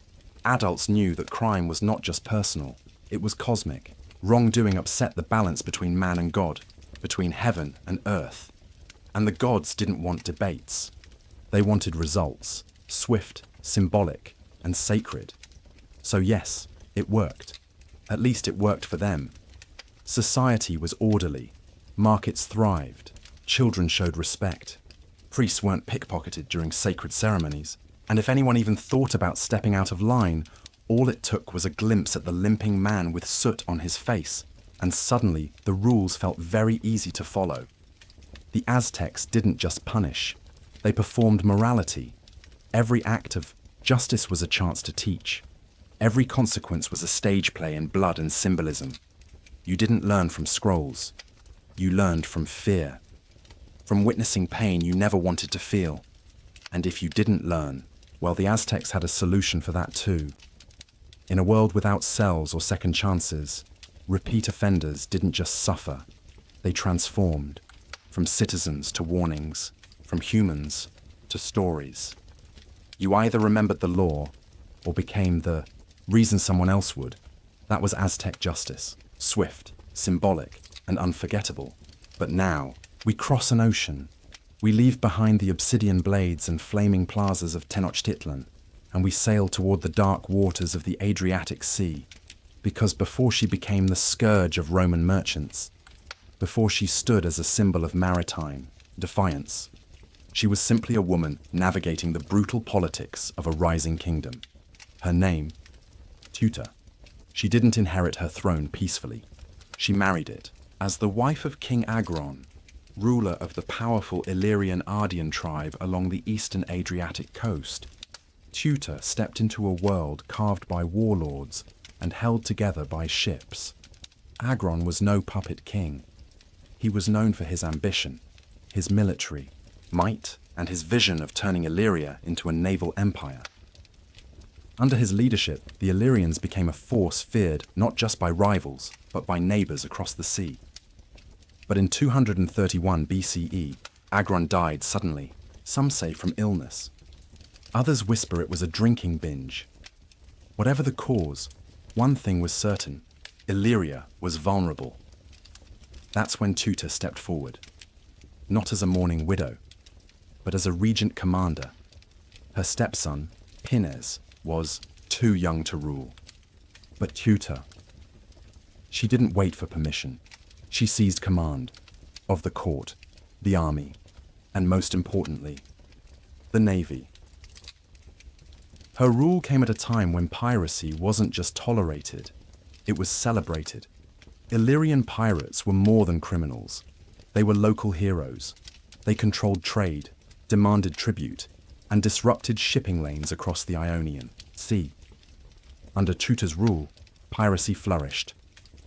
Adults knew that crime was not just personal, it was cosmic. Wrongdoing upset the balance between man and God, between heaven and earth. And the gods didn't want debates. They wanted results, swift, symbolic, and sacred. So yes, it worked. At least it worked for them. Society was orderly. Markets thrived. Children showed respect. Priests weren't pickpocketed during sacred ceremonies. And if anyone even thought about stepping out of line, all it took was a glimpse at the limping man with soot on his face, and suddenly the rules felt very easy to follow. The Aztecs didn't just punish, they performed morality. Every act of justice was a chance to teach. Every consequence was a stage play in blood and symbolism. You didn't learn from scrolls, you learned from fear. From witnessing pain you never wanted to feel. And if you didn't learn, well, the Aztecs had a solution for that too. In a world without cells or second chances, repeat offenders didn't just suffer, they transformed, from citizens to warnings, from humans to stories. You either remembered the law or became the reason someone else would. That was Aztec justice, swift, symbolic, and unforgettable. But now, we cross an ocean. We leave behind the obsidian blades and flaming plazas of Tenochtitlan, and we sail toward the dark waters of the Adriatic Sea, because before she became the scourge of Roman merchants, before she stood as a symbol of maritime defiance, she was simply a woman navigating the brutal politics of a rising kingdom. Her name, Tuta. She didn't inherit her throne peacefully. She married it as the wife of King Agron, ruler of the powerful Illyrian Ardean tribe along the eastern Adriatic coast. Tuta stepped into a world carved by warlords and held together by ships. Agron was no puppet king. He was known for his ambition, his military might, and his vision of turning Illyria into a naval empire. Under his leadership, the Illyrians became a force feared not just by rivals, but by neighbors across the sea. But in 231 BCE, Agron died suddenly, some say from illness. Others whisper it was a drinking binge. Whatever the cause, one thing was certain: Illyria was vulnerable. That's when Tutor stepped forward, not as a mourning widow, but as a regent commander. Her stepson, Pinez, was too young to rule. But Tutor, she didn't wait for permission. She seized command of the court, the army, and most importantly, the navy. Her rule came at a time when piracy wasn't just tolerated, it was celebrated. Illyrian pirates were more than criminals. They were local heroes. They controlled trade, demanded tribute, and disrupted shipping lanes across the Ionian Sea. Under Tutor's rule, piracy flourished.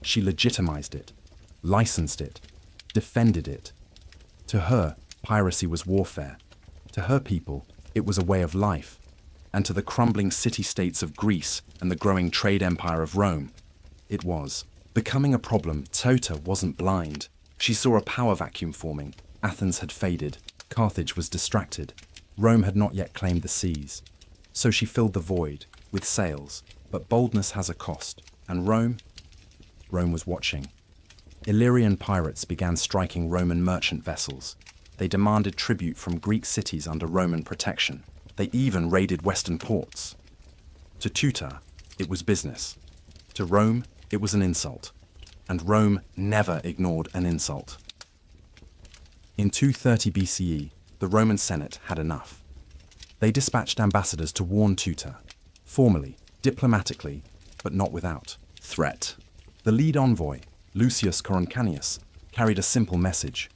She legitimized it, licensed it, defended it. To her, piracy was warfare. To her people, it was a way of life. And to the crumbling city-states of Greece and the growing trade empire of Rome, it was. Becoming a problem, Tutor wasn't blind. She saw a power vacuum forming. Athens had faded. Carthage was distracted. Rome had not yet claimed the seas. So she filled the void with sails. But boldness has a cost. And Rome was watching. Illyrian pirates began striking Roman merchant vessels. They demanded tribute from Greek cities under Roman protection. They even raided western ports. To Tutor, it was business. To Rome, it was an insult. And Rome never ignored an insult. In 230 BCE, the Roman Senate had enough. They dispatched ambassadors to warn Tutor, formally, diplomatically, but not without threat. The lead envoy, Lucius Coruncanius, carried a simple message: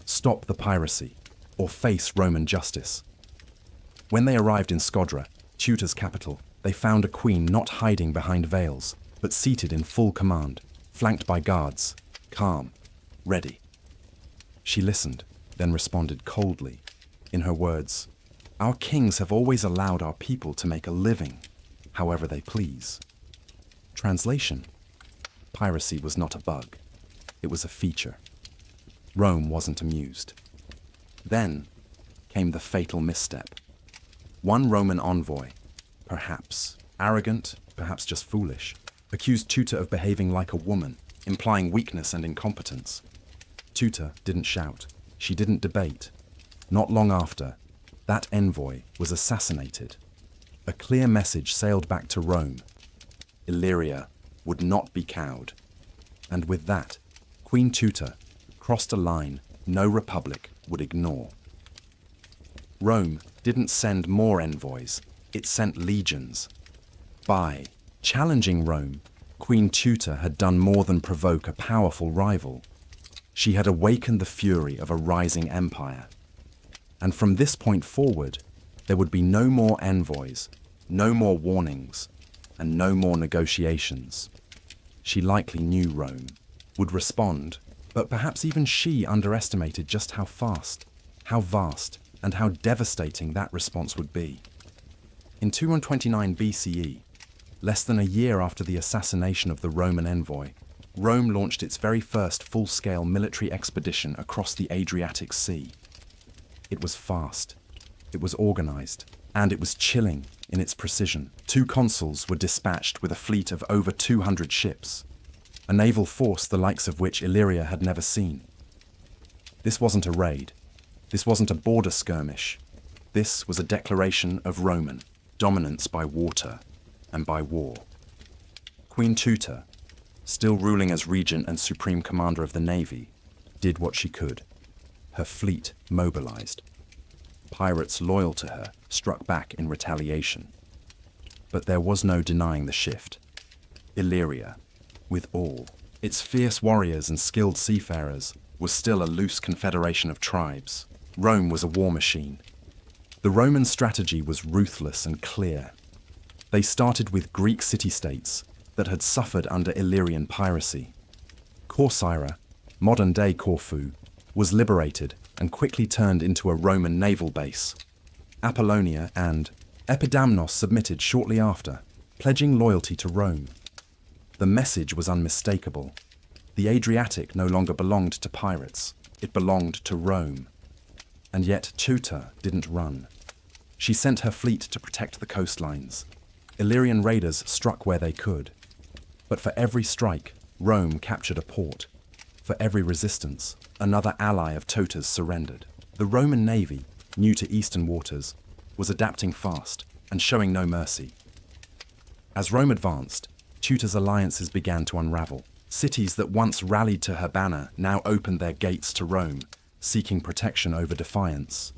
stop the piracy, or face Roman justice. When they arrived in Scodra, Tutor's capital, they found a queen not hiding behind veils, but seated in full command, flanked by guards, calm, ready. She listened, then responded coldly. In her words, "Our kings have always allowed our people to make a living, however they please." Translation: piracy was not a bug. It was a feature. Rome wasn't amused. Then came the fatal misstep. One Roman envoy, perhaps arrogant, perhaps just foolish, accused Tutor of behaving like a woman, implying weakness and incompetence. Tutor didn't shout. She didn't debate. Not long after, that envoy was assassinated. A clear message sailed back to Rome. Illyria would not be cowed. And with that, Queen Tutor crossed a line no republic would ignore. Rome didn't send more envoys, it sent legions. By challenging Rome, Queen Tutor had done more than provoke a powerful rival. She had awakened the fury of a rising empire. And from this point forward, there would be no more envoys, no more warnings, and no more negotiations. She likely knew Rome would respond, but perhaps even she underestimated just how fast, how vast, and how devastating that response would be. In 229 BCE, less than a year after the assassination of the Roman envoy, Rome launched its very first full-scale military expedition across the Adriatic Sea. It was fast, it was organized, and it was chilling in its precision. 2 consuls were dispatched with a fleet of over 200 ships, a naval force the likes of which Illyria had never seen. This wasn't a raid. This wasn't a border skirmish. This was a declaration of Roman dominance by water and by war. Queen Tutor, still ruling as regent and supreme commander of the navy, did what she could. Her fleet mobilized. Pirates loyal to her struck back in retaliation. But there was no denying the shift. Illyria, with all its fierce warriors and skilled seafarers, was still a loose confederation of tribes. Rome was a war machine. The Roman strategy was ruthless and clear. They started with Greek city-states that had suffered under Illyrian piracy. Corcyra, modern-day Corfu, was liberated and quickly turned into a Roman naval base. Apollonia and Epidamnos submitted shortly after, pledging loyalty to Rome. The message was unmistakable. The Adriatic no longer belonged to pirates. It belonged to Rome. And yet Teuta didn't run. She sent her fleet to protect the coastlines. Illyrian raiders struck where they could. But for every strike, Rome captured a port. For every resistance, another ally of Teuta's surrendered. The Roman navy, new to eastern waters, was adapting fast and showing no mercy. As Rome advanced, Teuta's alliances began to unravel. Cities that once rallied to her banner now opened their gates to Rome, seeking protection over defiance.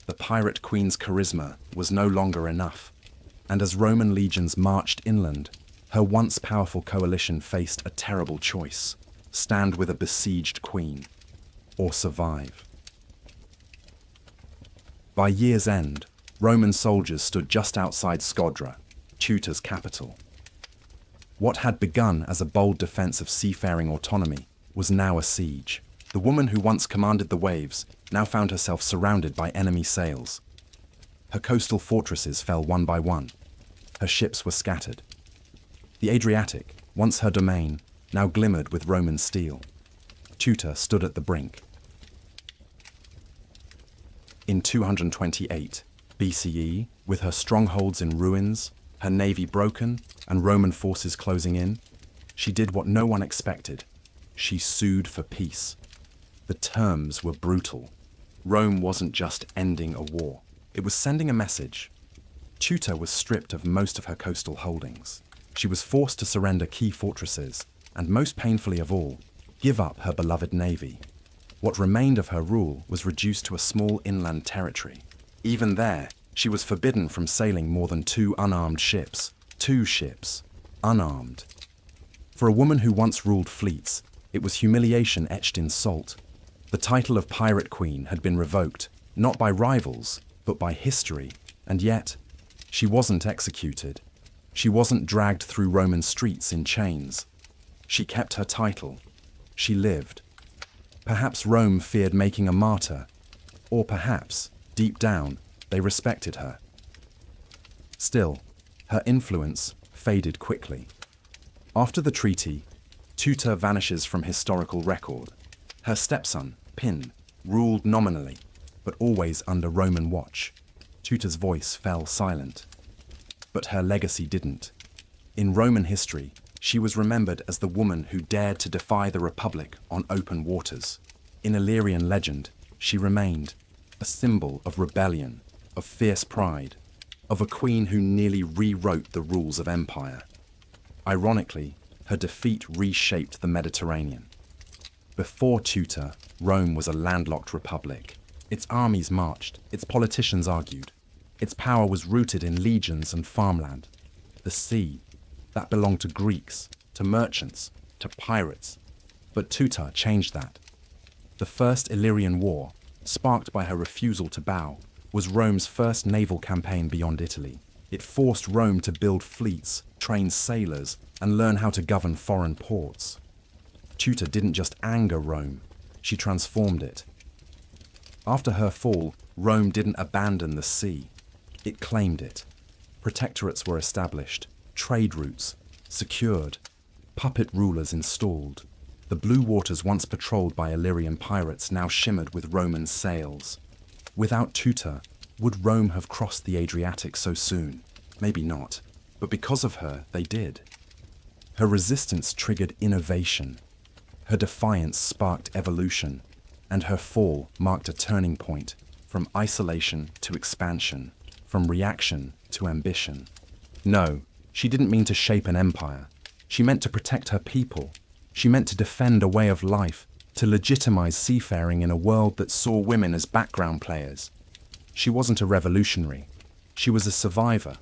The pirate queen's charisma was no longer enough, and as Roman legions marched inland, her once powerful coalition faced a terrible choice: stand with a besieged queen, or survive. By year's end, Roman soldiers stood just outside Scodra, Teuta's capital. What had begun as a bold defense of seafaring autonomy was now a siege. The woman who once commanded the waves now found herself surrounded by enemy sails. Her coastal fortresses fell one by one. Her ships were scattered. The Adriatic, once her domain, now glimmered with Roman steel. Teuta stood at the brink. In 228 BCE, with her strongholds in ruins, her navy broken, and Roman forces closing in, she did what no one expected. She sued for peace. The terms were brutal. Rome wasn't just ending a war. It was sending a message. Teuta was stripped of most of her coastal holdings. She was forced to surrender key fortresses, and most painfully of all, give up her beloved navy. What remained of her rule was reduced to a small inland territory. Even there, she was forbidden from sailing more than 2 unarmed ships. 2 ships, unarmed. For a woman who once ruled fleets, it was humiliation etched in salt. The title of Pirate Queen had been revoked, not by rivals, but by history, and yet, she wasn't executed. She wasn't dragged through Roman streets in chains. She kept her title. She lived. Perhaps Rome feared making a martyr, or perhaps, deep down, they respected her. Still, her influence faded quickly. After the treaty, Teuta vanishes from historical record. Her stepson, Pin, ruled nominally, but always under Roman watch. Teuta's voice fell silent. But her legacy didn't. In Roman history, she was remembered as the woman who dared to defy the Republic on open waters. In Illyrian legend, she remained a symbol of rebellion, of fierce pride, of a queen who nearly rewrote the rules of empire. Ironically, her defeat reshaped the Mediterranean. Before Teuta, Rome was a landlocked republic. Its armies marched, its politicians argued. Its power was rooted in legions and farmland. The sea, that belonged to Greeks, to merchants, to pirates. But Teuta changed that. The First Illyrian War, sparked by her refusal to bow, was Rome's first naval campaign beyond Italy. It forced Rome to build fleets, train sailors, and learn how to govern foreign ports. Teuta didn't just anger Rome, she transformed it. After her fall, Rome didn't abandon the sea. It claimed it. Protectorates were established, trade routes secured, puppet rulers installed. The blue waters once patrolled by Illyrian pirates now shimmered with Roman sails. Without Teuta, would Rome have crossed the Adriatic so soon? Maybe not, but because of her, they did. Her resistance triggered innovation. Her defiance sparked evolution, and her fall marked a turning point, from isolation to expansion, from reaction to ambition. No, she didn't mean to shape an empire. She meant to protect her people. She meant to defend a way of life, to legitimize seafaring in a world that saw women as background players. She wasn't a revolutionary. She was a survivor.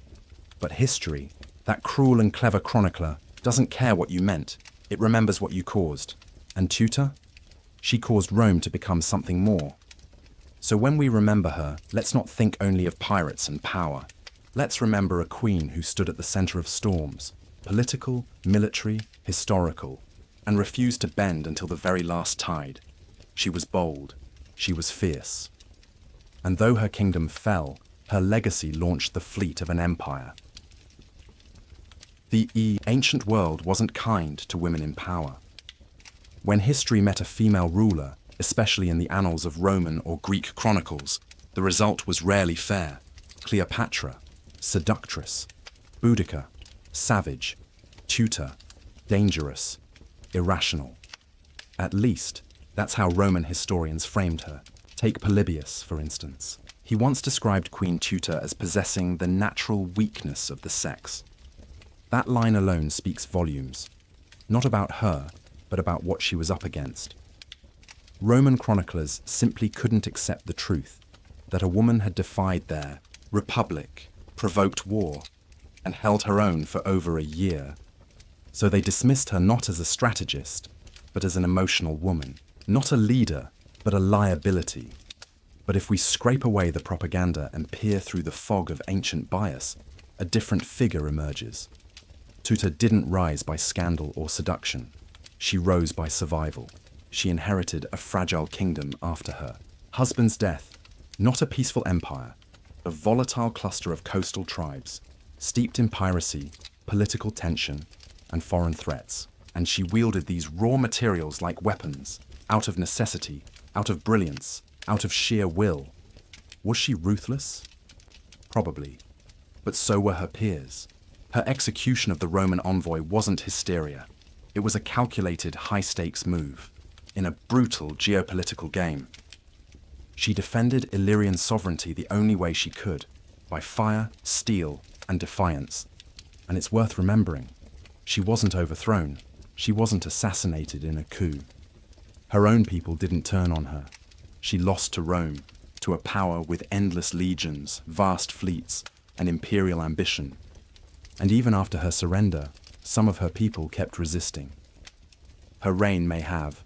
But history, that cruel and clever chronicler, doesn't care what you meant. It remembers what you caused. And Teuta? She caused Rome to become something more. So when we remember her, let's not think only of pirates and power. Let's remember a queen who stood at the center of storms, political, military, historical, and refused to bend until the very last tide. She was bold. She was fierce. And though her kingdom fell, her legacy launched the fleet of an empire. The ancient world wasn't kind to women in power. When history met a female ruler, especially in the annals of Roman or Greek chronicles, the result was rarely fair. Cleopatra, seductress; Boudica, savage; Tutor, dangerous, irrational. At least, that's how Roman historians framed her. Take Polybius, for instance. He once described Queen Tutor as possessing the natural weakness of the sex. That line alone speaks volumes, not about her, but about what she was up against. Roman chroniclers simply couldn't accept the truth that a woman had defied their republic, provoked war, and held her own for over a year. So they dismissed her not as a strategist, but as an emotional woman. Not a leader, but a liability. But if we scrape away the propaganda and peer through the fog of ancient bias, a different figure emerges. Tutor didn't rise by scandal or seduction. She rose by survival. She inherited a fragile kingdom after her husband's death, not a peaceful empire, a volatile cluster of coastal tribes, steeped in piracy, political tension, and foreign threats. And she wielded these raw materials like weapons, out of necessity, out of brilliance, out of sheer will. Was she ruthless? Probably. But so were her peers. Her execution of the Roman envoy wasn't hysteria. It was a calculated, high-stakes move, in a brutal geopolitical game. She defended Illyrian sovereignty the only way she could, by fire, steel, and defiance. And it's worth remembering, she wasn't overthrown. She wasn't assassinated in a coup. Her own people didn't turn on her. She lost to Rome, to a power with endless legions, vast fleets, and imperial ambition. And even after her surrender, some of her people kept resisting. Her reign may have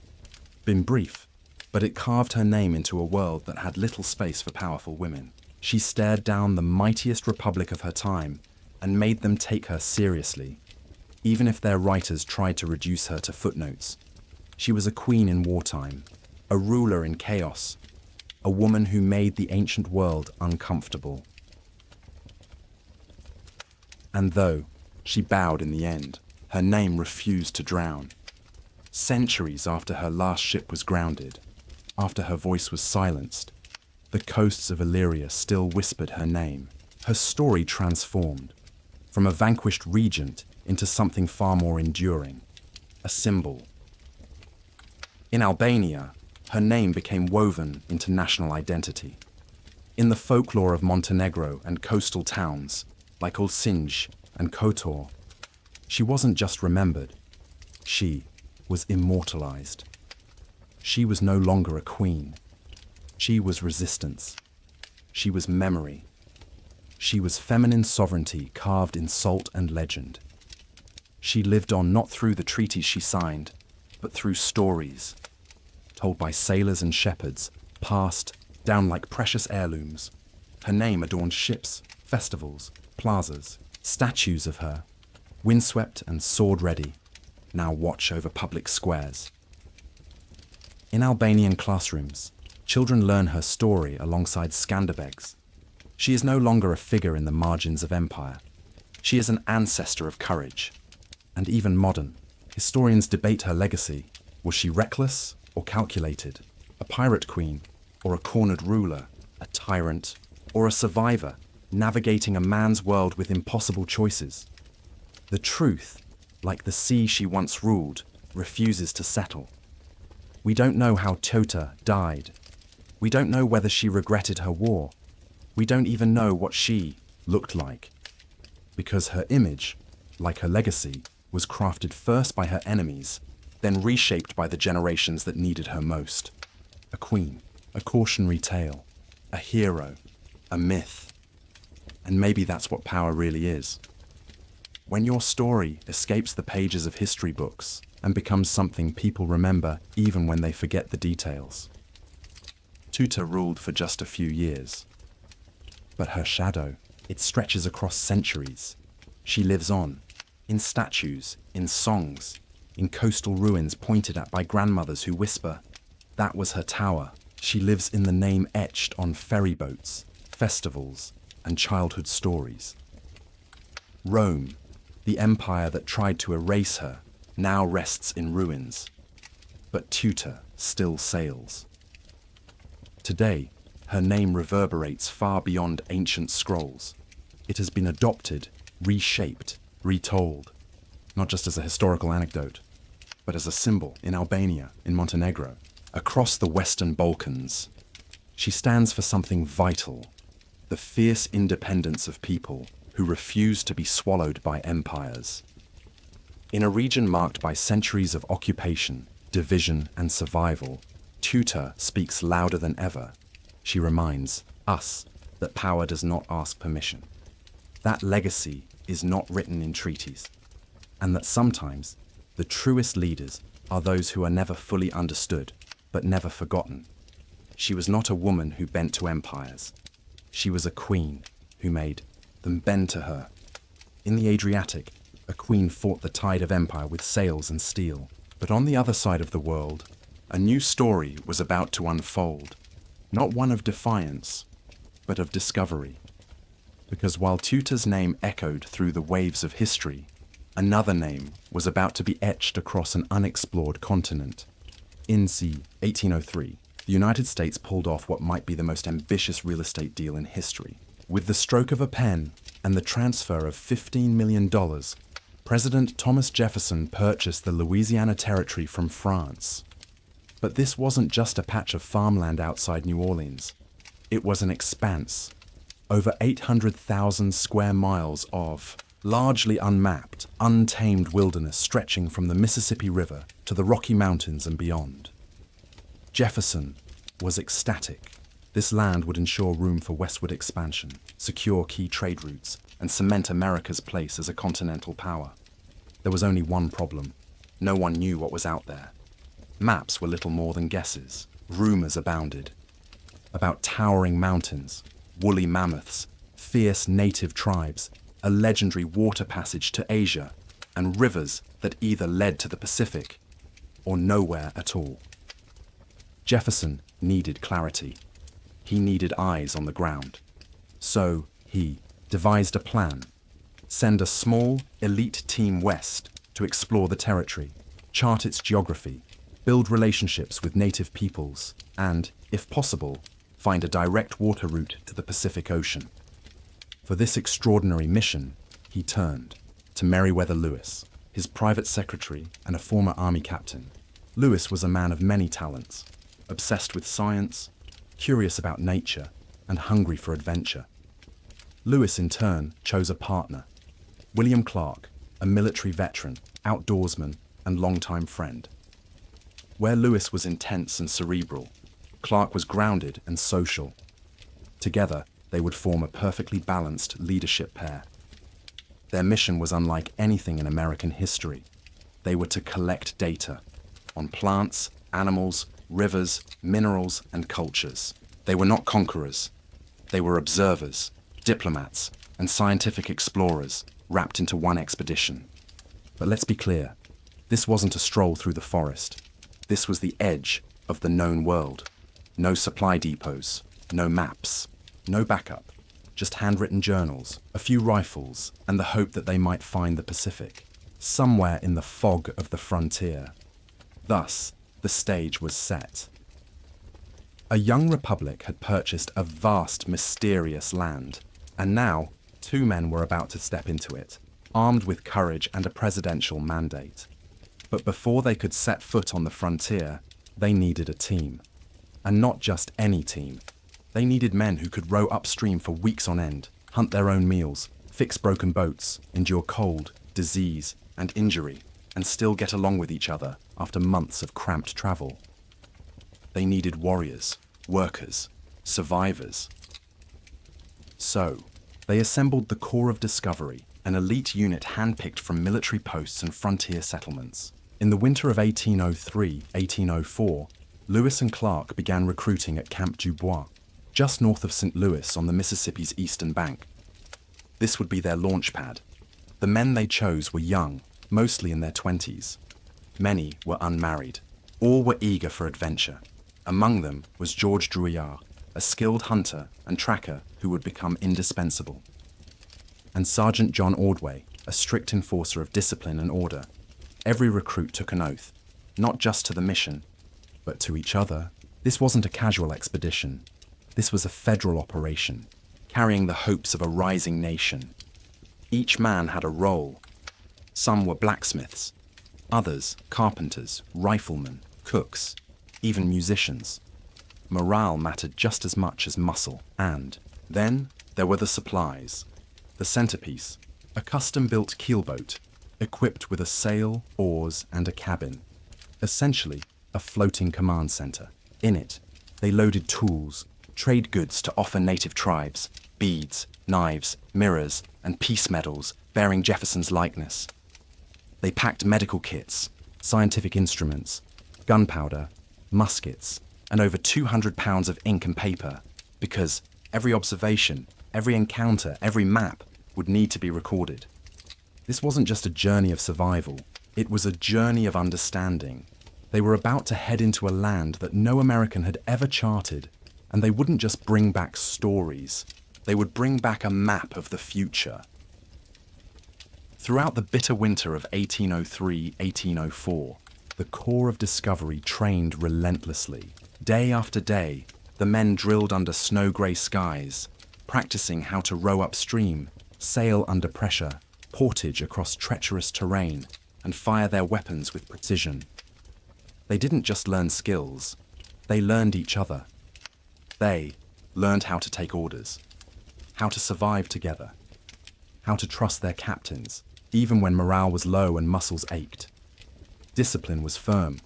been brief, but it carved her name into a world that had little space for powerful women. She stared down the mightiest republic of her time and made them take her seriously, even if their writers tried to reduce her to footnotes. She was a queen in wartime, a ruler in chaos, a woman who made the ancient world uncomfortable. And though she bowed in the end, her name refused to drown. Centuries after her last ship was grounded, after her voice was silenced, the coasts of Illyria still whispered her name. Her story transformed, from a vanquished regent into something far more enduring, a symbol. In Albania, her name became woven into national identity. In the folklore of Montenegro and coastal towns, like Olsinj and Kotor, she wasn't just remembered, she was immortalized. She was no longer a queen. She was resistance. She was memory. She was feminine sovereignty carved in salt and legend. She lived on not through the treaties she signed, but through stories, told by sailors and shepherds, passed down like precious heirlooms. Her name adorned ships, festivals, plazas, statues of her, windswept and sword-ready, now watch over public squares. In Albanian classrooms, children learn her story alongside Skanderbegs. She is no longer a figure in the margins of empire. She is an ancestor of courage. And even modern, historians debate her legacy. Was she reckless or calculated? A pirate queen or a cornered ruler? A tyrant or a survivor, navigating a man's world with impossible choices? The truth, like the sea she once ruled, refuses to settle. We don't know how Tota died. We don't know whether she regretted her war. We don't even know what she looked like. Because her image, like her legacy, was crafted first by her enemies, then reshaped by the generations that needed her most. A queen, a cautionary tale, a hero, a myth. And maybe that's what power really is. When your story escapes the pages of history books and becomes something people remember even when they forget the details. Tuta ruled for just a few years. But her shadow, it stretches across centuries. She lives on, in statues, in songs, in coastal ruins pointed at by grandmothers who whisper, "That was her tower." She lives in the name etched on ferry boats, festivals, and childhood stories. Rome, the empire that tried to erase her, now rests in ruins. But Tutor still sails. Today, her name reverberates far beyond ancient scrolls. It has been adopted, reshaped, retold, not just as a historical anecdote, but as a symbol in Albania, in Montenegro, across the Western Balkans. She stands for something vital, the fierce independence of people who refuse to be swallowed by empires. In a region marked by centuries of occupation, division, and survival, Tutor speaks louder than ever. She reminds us that power does not ask permission. That legacy is not written in treaties, and that sometimes the truest leaders are those who are never fully understood, but never forgotten. She was not a woman who bent to empires. She was a queen who made them bend to her. In the Adriatic, a queen fought the tide of empire with sails and steel. But on the other side of the world, a new story was about to unfold. Not one of defiance, but of discovery. Because while Tutor's name echoed through the waves of history, another name was about to be etched across an unexplored continent. In c. 1803, the United States pulled off what might be the most ambitious real estate deal in history. With the stroke of a pen and the transfer of $15 million, President Thomas Jefferson purchased the Louisiana Territory from France. But this wasn't just a patch of farmland outside New Orleans. It was an expanse. Over 800,000 square miles of largely unmapped, untamed wilderness stretching from the Mississippi River to the Rocky Mountains and beyond. Jefferson was ecstatic. This land would ensure room for westward expansion, secure key trade routes, and cement America's place as a continental power. There was only one problem. No one knew what was out there. Maps were little more than guesses. Rumors abounded about towering mountains, woolly mammoths, fierce native tribes, a legendary water passage to Asia, and rivers that either led to the Pacific or nowhere at all. Jefferson needed clarity. He needed eyes on the ground. So he devised a plan. Send a small, elite team west to explore the territory, chart its geography, build relationships with native peoples, and, if possible, find a direct water route to the Pacific Ocean. For this extraordinary mission, he turned to Meriwether Lewis, his private secretary and a former army captain. Lewis was a man of many talents, obsessed with science, curious about nature, and hungry for adventure. Lewis, in turn, chose a partner, William Clark, a military veteran, outdoorsman, and longtime friend. Where Lewis was intense and cerebral, Clark was grounded and social. Together, they would form a perfectly balanced leadership pair. Their mission was unlike anything in American history. They were to collect data on plants, animals, rivers, minerals, and cultures. They were not conquerors. They were observers, diplomats, and scientific explorers wrapped into one expedition. But let's be clear, this wasn't a stroll through the forest. This was the edge of the known world. No supply depots, no maps, no backup, just handwritten journals, a few rifles, and the hope that they might find the Pacific, somewhere in the fog of the frontier. Thus, the stage was set. A young republic had purchased a vast, mysterious land, and now 2 men were about to step into it, armed with courage and a presidential mandate. But before they could set foot on the frontier, they needed a team. And not just any team. They needed men who could row upstream for weeks on end, hunt their own meals, fix broken boats, endure cold, disease, and injury, and still get along with each other after months of cramped travel. They needed warriors, workers, survivors. So, they assembled the Corps of Discovery, an elite unit handpicked from military posts and frontier settlements. In the winter of 1803-1804, Lewis and Clark began recruiting at Camp Dubois, just north of St. Louis on the Mississippi's eastern bank. This would be their launch pad. The men they chose were young, mostly in their 20s. Many were unmarried. All were eager for adventure. Among them was George Drouillard, a skilled hunter and tracker who would become indispensable. And Sergeant John Ordway, a strict enforcer of discipline and order. Every recruit took an oath, not just to the mission, but to each other. This wasn't a casual expedition. This was a federal operation, carrying the hopes of a rising nation. Each man had a role. Some were blacksmiths, others carpenters, riflemen, cooks, even musicians. Morale mattered just as much as muscle. And then there were the supplies. The centerpiece, a custom-built keelboat, equipped with a sail, oars, and a cabin. Essentially, a floating command center. In it, they loaded tools, trade goods to offer native tribes, beads, knives, mirrors, and peace medals bearing Jefferson's likeness. They packed medical kits, scientific instruments, gunpowder, muskets, and over 200 pounds of ink and paper, because every observation, every encounter, every map would need to be recorded. This wasn't just a journey of survival, it was a journey of understanding. They were about to head into a land that no American had ever charted, and they wouldn't just bring back stories, they would bring back a map of the future. Throughout the bitter winter of 1803-1804, the Corps of Discovery trained relentlessly. Day after day, the men drilled under snow-grey skies, practicing how to row upstream, sail under pressure, portage across treacherous terrain, and fire their weapons with precision. They didn't just learn skills, they learned each other. They learned how to take orders, how to survive together, how to trust their captains, even when morale was low and muscles ached. Discipline was firm.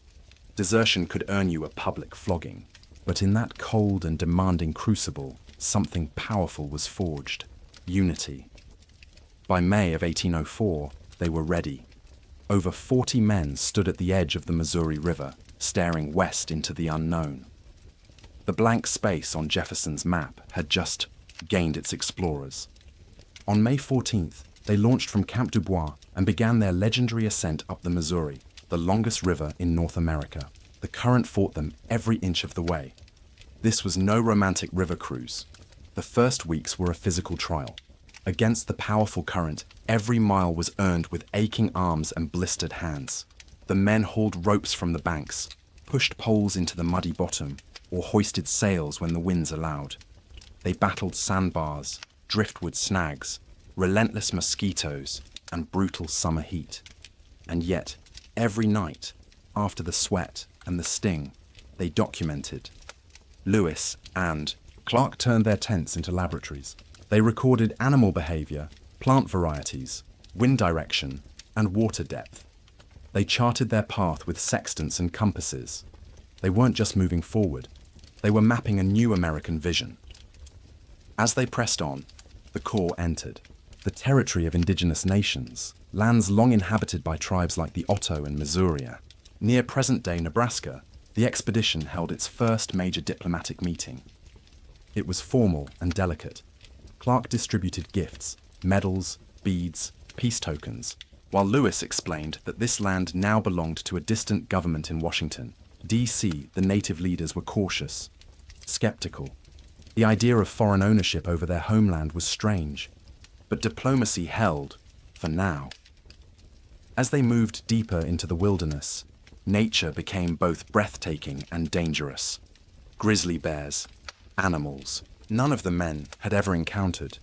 Desertion could earn you a public flogging. But in that cold and demanding crucible, something powerful was forged: unity. By May of 1804, they were ready. Over 40 men stood at the edge of the Missouri River, staring west into the unknown. The blank space on Jefferson's map had just gained its explorers. On May 14th, they launched from Camp du Bois and began their legendary ascent up the Missouri, the longest river in North America. The current fought them every inch of the way. This was no romantic river cruise. The first weeks were a physical trial. Against the powerful current, every mile was earned with aching arms and blistered hands. The men hauled ropes from the banks, pushed poles into the muddy bottom, or hoisted sails when the winds allowed. They battled sandbars, driftwood snags, relentless mosquitoes, and brutal summer heat. And yet, every night, after the sweat and the sting, they documented. Lewis and Clark turned their tents into laboratories. They recorded animal behavior, plant varieties, wind direction, and water depth. They charted their path with sextants and compasses. They weren't just moving forward, they were mapping a new American vision. As they pressed on, the Corps entered the territory of indigenous nations, lands long inhabited by tribes like the Otto and Missouri. Near present-day Nebraska, the expedition held its first major diplomatic meeting. It was formal and delicate. Clark distributed gifts, medals, beads, peace tokens, while Lewis explained that this land now belonged to a distant government in Washington. D.C., the native leaders were cautious, skeptical. The idea of foreign ownership over their homeland was strange, but diplomacy held, for now. As they moved deeper into the wilderness, nature became both breathtaking and dangerous. Grizzly bears, animals none of the men had ever encountered,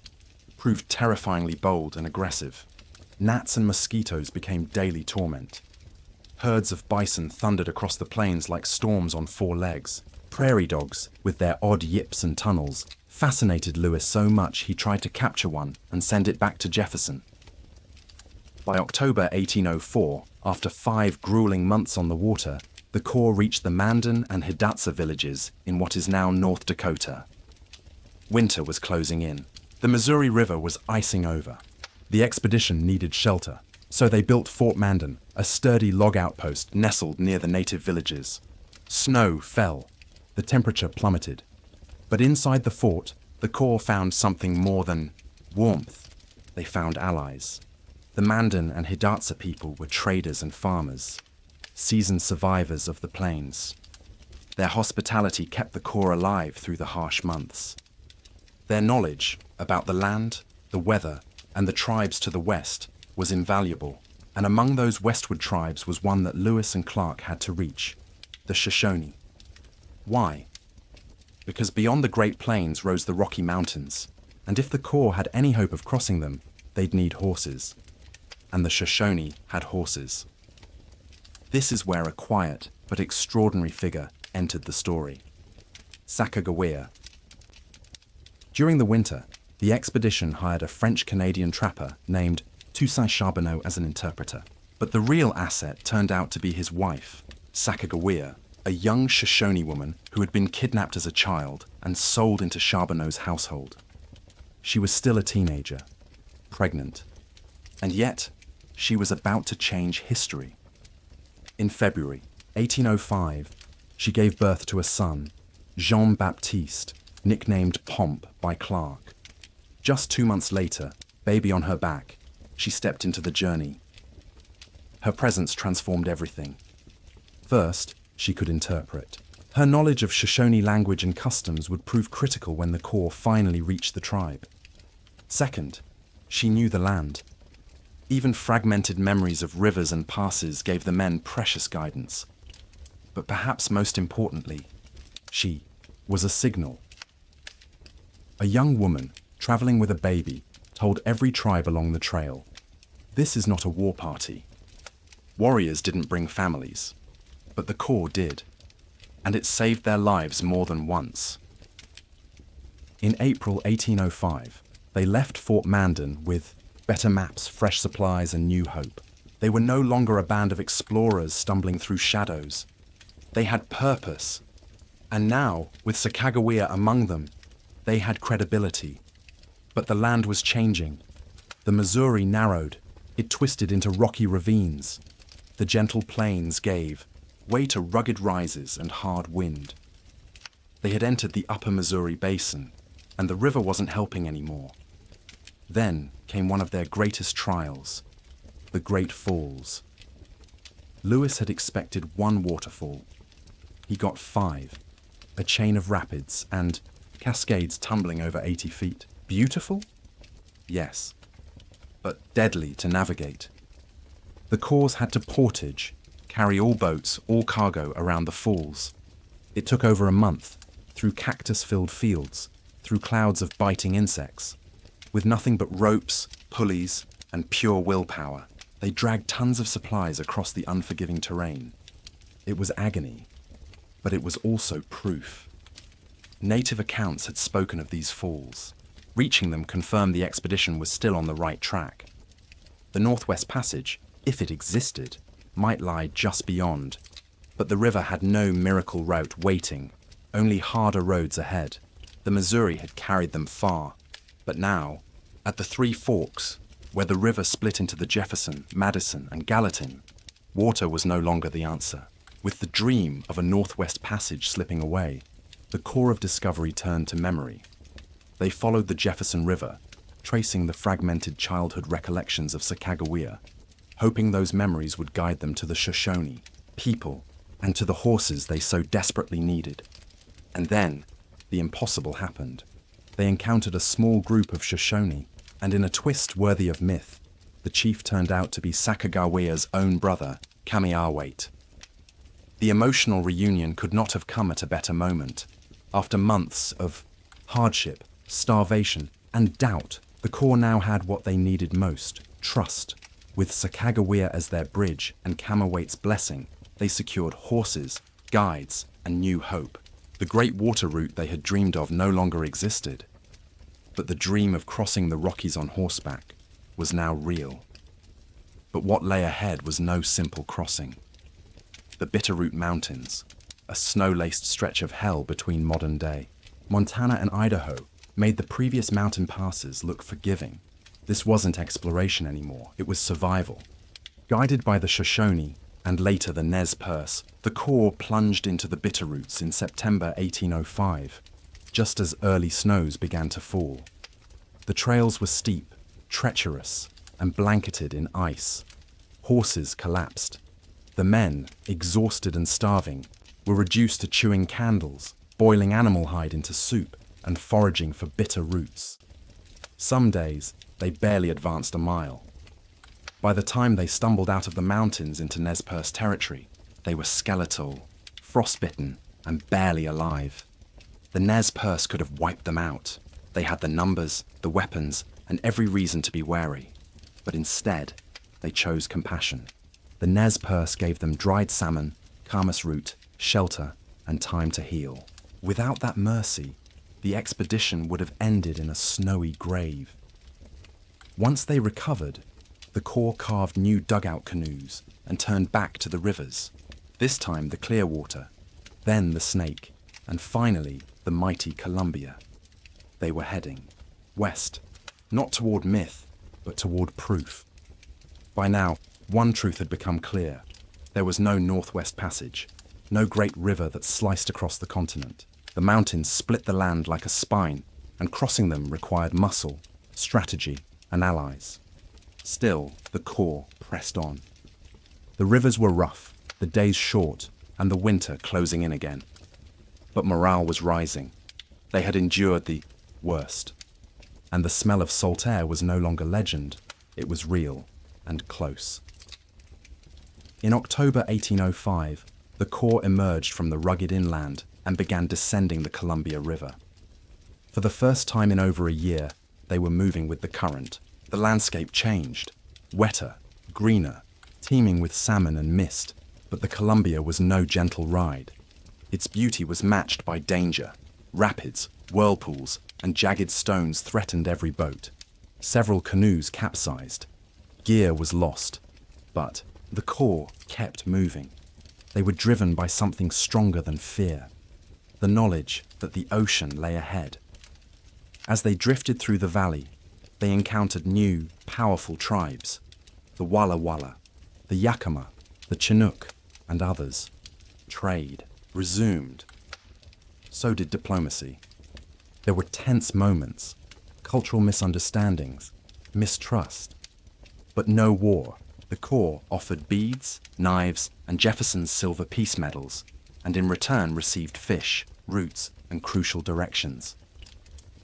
proved terrifyingly bold and aggressive. Gnats and mosquitoes became daily torment. Herds of bison thundered across the plains like storms on four legs. Prairie dogs, with their odd yips and tunnels, fascinated Lewis so much he tried to capture one and send it back to Jefferson. By October 1804, after 5 grueling months on the water, the Corps reached the Mandan and Hidatsa villages in what is now North Dakota. Winter was closing in. The Missouri River was icing over. The expedition needed shelter, so they built Fort Mandan, a sturdy log outpost nestled near the native villages. Snow fell. The temperature plummeted. But inside the fort, the Corps found something more than warmth. They found allies. The Mandan and Hidatsa people were traders and farmers. seasoned survivors of the plains. Their hospitality kept the Corps alive through the harsh months. Their knowledge about the land, the weather, and the tribes to the west was invaluable, and among those westward tribes was one that Lewis and Clark had to reach, the Shoshone. Why? Because beyond the Great Plains rose the Rocky Mountains, and if the Corps had any hope of crossing them, they'd need horses. And the Shoshone had horses. This is where a quiet but extraordinary figure entered the story. Sacagawea. During the winter, the expedition hired a French-Canadian trapper named Toussaint Charbonneau as an interpreter. But the real asset turned out to be his wife, Sacagawea, a young Shoshone woman who had been kidnapped as a child and sold into Charbonneau's household. She was still a teenager, pregnant, and yet she was about to change history. In February 1805, she gave birth to a son, Jean-Baptiste, nicknamed Pomp by Clark. Just 2 months later, baby on her back, she stepped into the journey. Her presence transformed everything. First, she could interpret. Her knowledge of Shoshone language and customs would prove critical when the Corps finally reached the tribe. Second, she knew the land. Even fragmented memories of rivers and passes gave the men precious guidance. But perhaps most importantly, she was a signal. A young woman, traveling with a baby, told every tribe along the trail, "This is not a war party." Warriors didn't bring families, but the Corps did, and it saved their lives more than once. In April 1805, they left Fort Mandan with better maps, fresh supplies, and new hope. They were no longer a band of explorers stumbling through shadows. They had purpose, and now, with Sacagawea among them, they had credibility. But the land was changing. The Missouri narrowed. It twisted into rocky ravines. The gentle plains gave way to rugged rises and hard wind. They had entered the upper Missouri basin, and the river wasn't helping anymore. Then came one of their greatest trials, the Great Falls. Lewis had expected one waterfall. He got 5, a chain of rapids and cascades tumbling over 80 feet. Beautiful? Yes, but deadly to navigate. The Corps had to portage, carry all boats, all cargo around the falls. It took over a month, through cactus-filled fields, through clouds of biting insects. With nothing but ropes, pulleys, and pure willpower, they dragged tons of supplies across the unforgiving terrain. It was agony, but it was also proof. Native accounts had spoken of these falls. Reaching them confirmed the expedition was still on the right track. The Northwest Passage, if it existed, might lie just beyond, but the river had no miracle route waiting, only harder roads ahead. The Missouri had carried them far, but now, at the Three Forks, where the river split into the Jefferson, Madison, and Gallatin, water was no longer the answer. With the dream of a Northwest Passage slipping away, the Corps of Discovery turned to memory. They followed the Jefferson River, tracing the fragmented childhood recollections of Sacagawea, hoping those memories would guide them to the Shoshone, people, and to the horses they so desperately needed. And then, the impossible happened. They encountered a small group of Shoshone, and in a twist worthy of myth, the chief turned out to be Sacagawea's own brother, Kamiawait. The emotional reunion could not have come at a better moment. After months of hardship, starvation, and doubt, the Corps now had what they needed most: trust. With Sacagawea as their bridge and Kamiawait's blessing, they secured horses, guides, and new hope. The great water route they had dreamed of no longer existed, but the dream of crossing the Rockies on horseback was now real. But what lay ahead was no simple crossing. The Bitterroot Mountains, a snow-laced stretch of hell between modern day. Montana and Idaho made the previous mountain passes look forgiving. This wasn't exploration anymore, it was survival. Guided by the Shoshone, and later the Nez Perce, the Corps plunged into the Bitterroots in September 1805, just as early snows began to fall. The trails were steep, treacherous, and blanketed in ice. Horses collapsed. The men, exhausted and starving, were reduced to chewing candles, boiling animal hide into soup, and foraging for bitter roots. Some days, they barely advanced a mile. By the time they stumbled out of the mountains into Nez Perce territory, they were skeletal, frostbitten, and barely alive. The Nez Perce could have wiped them out. They had the numbers, the weapons, and every reason to be wary. But instead, they chose compassion. The Nez Perce gave them dried salmon, camas root, shelter, and time to heal. Without that mercy, the expedition would have ended in a snowy grave. Once they recovered, the Corps carved new dugout canoes and turned back to the rivers. This time the Clearwater, then the Snake, and finally the mighty Columbia. They were heading west, not toward myth, but toward proof. By now, one truth had become clear. There was no Northwest Passage, no great river that sliced across the continent. The mountains split the land like a spine, and crossing them required muscle, strategy, and allies. Still, the Corps pressed on. The rivers were rough, the days short, and the winter closing in again. But morale was rising. They had endured the worst. And the smell of salt air was no longer legend, it was real and close. In October 1805, the Corps emerged from the rugged inland and began descending the Columbia River. For the first time in over a year, they were moving with the current. The landscape changed, wetter, greener, teeming with salmon and mist, but the Columbia was no gentle ride. Its beauty was matched by danger. Rapids, whirlpools, and jagged stones threatened every boat. Several canoes capsized. Gear was lost, but the Corps kept moving. They were driven by something stronger than fear, the knowledge that the ocean lay ahead. As they drifted through the valley, they encountered new, powerful tribes, the Walla Walla, the Yakima, the Chinook, and others. Trade resumed. So did diplomacy. There were tense moments, cultural misunderstandings, mistrust. But no war. The Corps offered beads, knives, and Jefferson's silver peace medals, and in return received fish, roots, and crucial directions.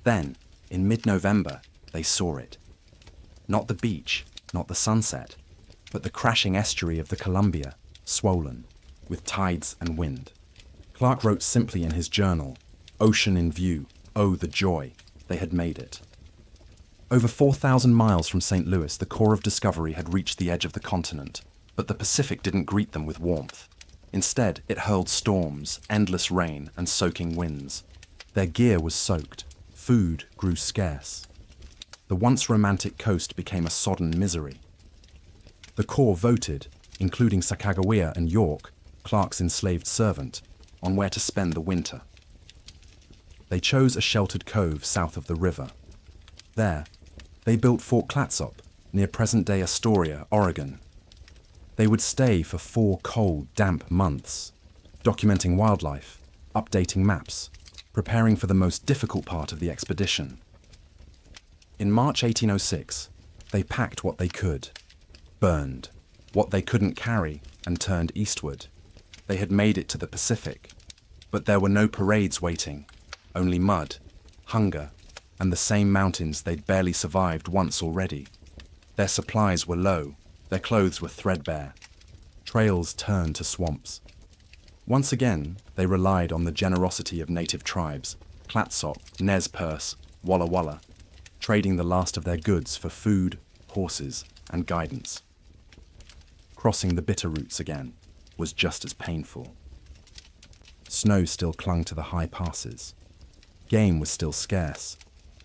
Then, in mid-November, they saw it. Not the beach, not the sunset, but the crashing estuary of the Columbia, swollen, with tides and wind. Clark wrote simply in his journal, "Ocean in view, oh the joy," they had made it. Over 4,000 miles from St. Louis, the Corps of Discovery had reached the edge of the continent, but the Pacific didn't greet them with warmth. Instead, it hurled storms, endless rain, and soaking winds. Their gear was soaked. Food grew scarce. The once romantic coast became a sodden misery. The Corps voted, including Sacagawea and York, Clark's enslaved servant, on where to spend the winter. They chose a sheltered cove south of the river. There, they built Fort Clatsop, near present-day Astoria, Oregon. They would stay for 4 cold, damp months, documenting wildlife, updating maps, preparing for the most difficult part of the expedition. In March 1806, they packed what they could, burned what they couldn't carry, and turned eastward. They had made it to the Pacific, but there were no parades waiting, only mud, hunger, and the same mountains they'd barely survived once already. Their supplies were low, their clothes were threadbare. Trails turned to swamps. Once again, they relied on the generosity of native tribes, Clatsop, Nez Perce, Walla Walla, trading the last of their goods for food, horses, and guidance. Crossing the bitter roots again was just as painful. Snow still clung to the high passes. Game was still scarce,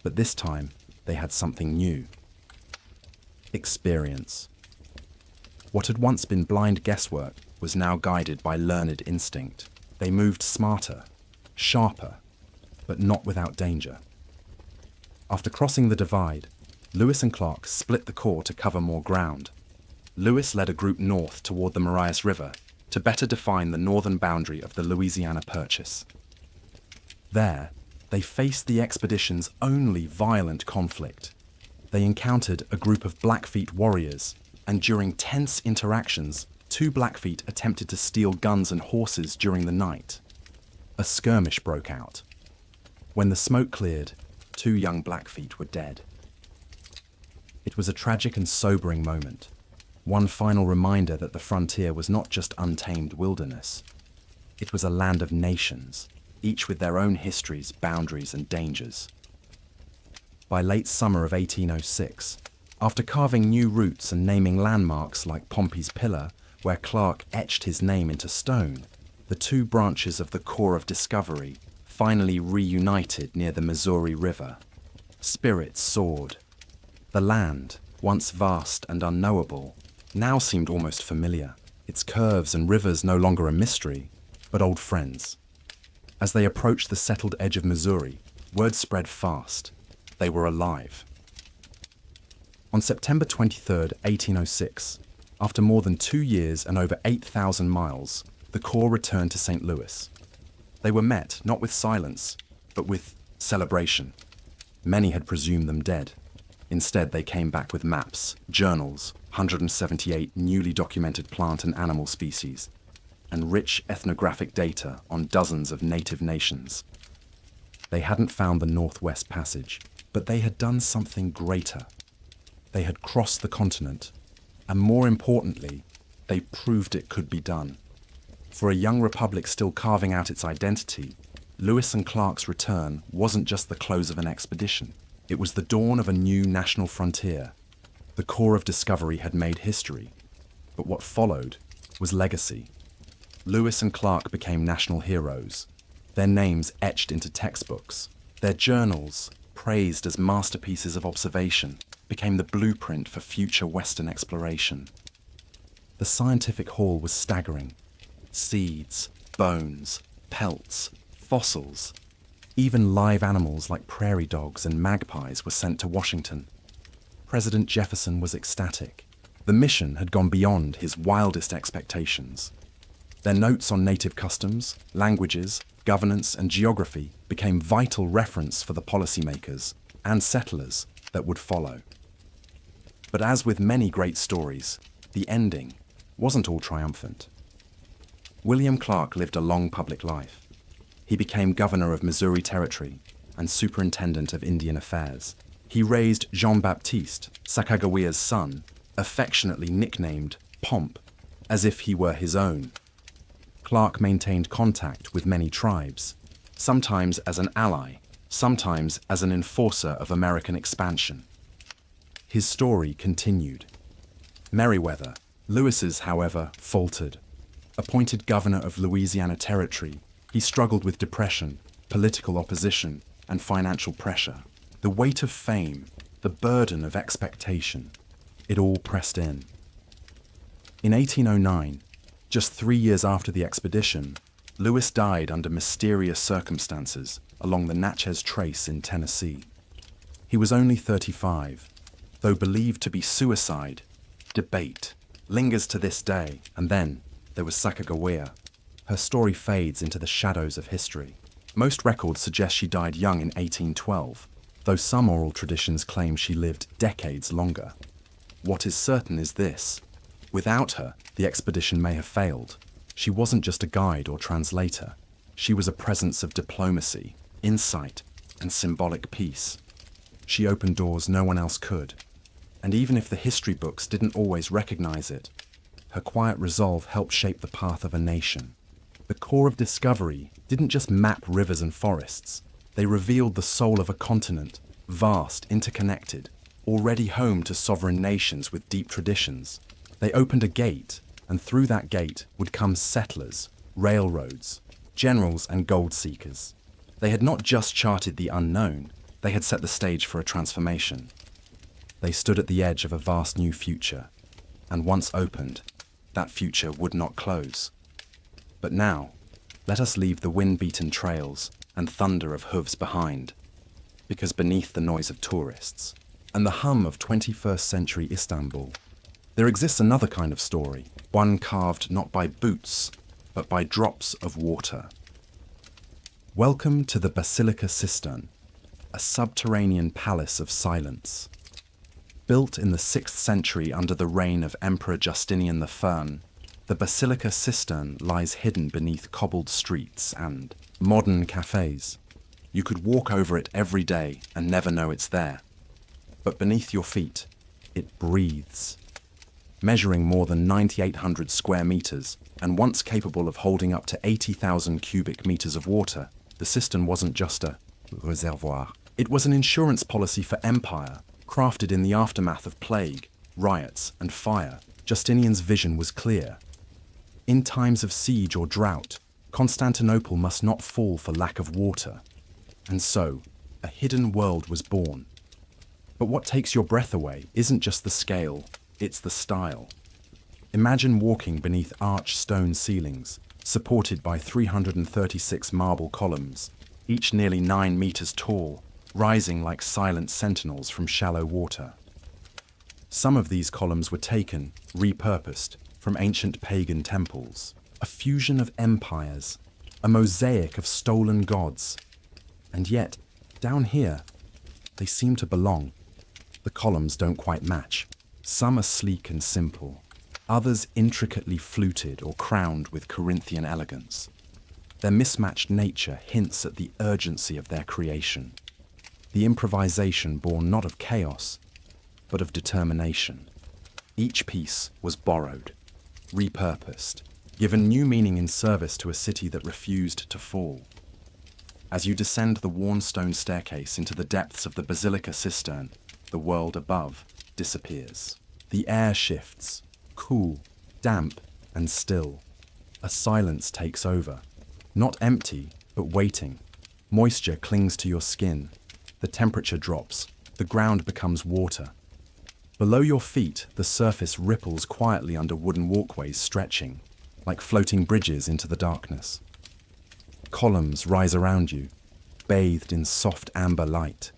but this time they had something new. Experience. What had once been blind guesswork was now guided by learned instinct. They moved smarter, sharper, but not without danger. After crossing the divide, Lewis and Clark split the Corps to cover more ground. Lewis led a group north toward the Marias River to better define the northern boundary of the Louisiana Purchase. There, they faced the expedition's only violent conflict. They encountered a group of Blackfeet warriors, and during tense interactions, 2 Blackfeet attempted to steal guns and horses during the night. A skirmish broke out. When the smoke cleared, 2 young Blackfeet were dead. It was a tragic and sobering moment, one final reminder that the frontier was not just untamed wilderness. It was a land of nations, each with their own histories, boundaries, and dangers. By late summer of 1806, after carving new routes and naming landmarks like Pompey's Pillar, where Clark etched his name into stone, the 2 branches of the Corps of Discovery finally reunited near the Missouri River. Spirits soared. The land, once vast and unknowable, now seemed almost familiar, its curves and rivers no longer a mystery, but old friends. As they approached the settled edge of Missouri, word spread fast. They were alive. On September 23, 1806, after more than 2 years and over 8,000 miles, the Corps returned to St. Louis. They were met not with silence, but with celebration. Many had presumed them dead. Instead, they came back with maps, journals, 178 newly documented plant and animal species, and rich ethnographic data on dozens of native nations. They hadn't found the Northwest Passage, but they had done something greater. They had crossed the continent, and more importantly, they proved it could be done. For a young republic still carving out its identity, Lewis and Clark's return wasn't just the close of an expedition. It was the dawn of a new national frontier. The Corps of Discovery had made history, but what followed was legacy. Lewis and Clark became national heroes, their names etched into textbooks. Their journals, praised as masterpieces of observation, became the blueprint for future Western exploration. The scientific haul was staggering. Seeds, bones, pelts, fossils, even live animals like prairie dogs and magpies were sent to Washington. President Jefferson was ecstatic. The mission had gone beyond his wildest expectations. Their notes on native customs, languages, governance, and geography became vital reference for the policymakers and settlers that would follow. But as with many great stories, the ending wasn't all triumphant. William Clark lived a long public life. He became governor of Missouri Territory and superintendent of Indian Affairs. He raised Jean-Baptiste, Sacagawea's son, affectionately nicknamed Pomp, as if he were his own. Clark maintained contact with many tribes, sometimes as an ally, sometimes as an enforcer of American expansion. His story continued. Meriwether, Lewis's, however, faltered. Appointed governor of Louisiana Territory, he struggled with depression, political opposition, and financial pressure. The weight of fame, the burden of expectation, it all pressed in. In 1809, just 3 years after the expedition, Lewis died under mysterious circumstances along the Natchez Trace in Tennessee. He was only 35, though believed to be suicide. Debate lingers to this day, and then there was Sacagawea. Her story fades into the shadows of history. Most records suggest she died young in 1812, though some oral traditions claim she lived decades longer. What is certain is this: without her, the expedition may have failed. She wasn't just a guide or translator. She was a presence of diplomacy, insight, and symbolic peace. She opened doors no one else could. And even if the history books didn't always recognize it, her quiet resolve helped shape the path of a nation. The Corps of Discovery didn't just map rivers and forests. They revealed the soul of a continent, vast, interconnected, already home to sovereign nations with deep traditions. They opened a gate, and through that gate would come settlers, railroads, generals, and gold seekers. They had not just charted the unknown, they had set the stage for a transformation. They stood at the edge of a vast new future, and once opened, that future would not close. But now, let us leave the wind-beaten trails and thunder of hooves behind, because beneath the noise of tourists and the hum of 21st century Istanbul, there exists another kind of story, one carved not by boots, but by drops of water. Welcome to the Basilica Cistern, a subterranean palace of silence. Built in the 6th century under the reign of Emperor Justinian the Firm, The Basilica Cistern lies hidden beneath cobbled streets and modern cafes. You could walk over it every day and never know it's there. But beneath your feet, it breathes. Measuring more than 9,800 square meters and once capable of holding up to 80,000 cubic meters of water, the cistern wasn't just a reservoir. It was an insurance policy for empire, crafted in the aftermath of plague, riots, and fire. Justinian's vision was clear. In times of siege or drought, Constantinople must not fall for lack of water. And so, a hidden world was born. But what takes your breath away isn't just the scale, it's the style. Imagine walking beneath arched stone ceilings, supported by 336 marble columns, each nearly 9 meters tall, rising like silent sentinels from shallow water. Some of these columns were taken, repurposed, from ancient pagan temples, a fusion of empires, a mosaic of stolen gods. And yet, down here, they seem to belong. The columns don't quite match. Some are sleek and simple, others intricately fluted or crowned with Corinthian elegance. Their mismatched nature hints at the urgency of their creation, the improvisation born not of chaos, but of determination. Each piece was borrowed, repurposed, given new meaning in service to a city that refused to fall. As you descend the worn stone staircase into the depths of the Basilica Cistern, the world above disappears. The air shifts, cool, damp, and still. A silence takes over. Not empty, but waiting. Moisture clings to your skin. The temperature drops. The ground becomes water. Below your feet, the surface ripples quietly under wooden walkways stretching, like floating bridges into the darkness. Columns rise around you, bathed in soft amber light,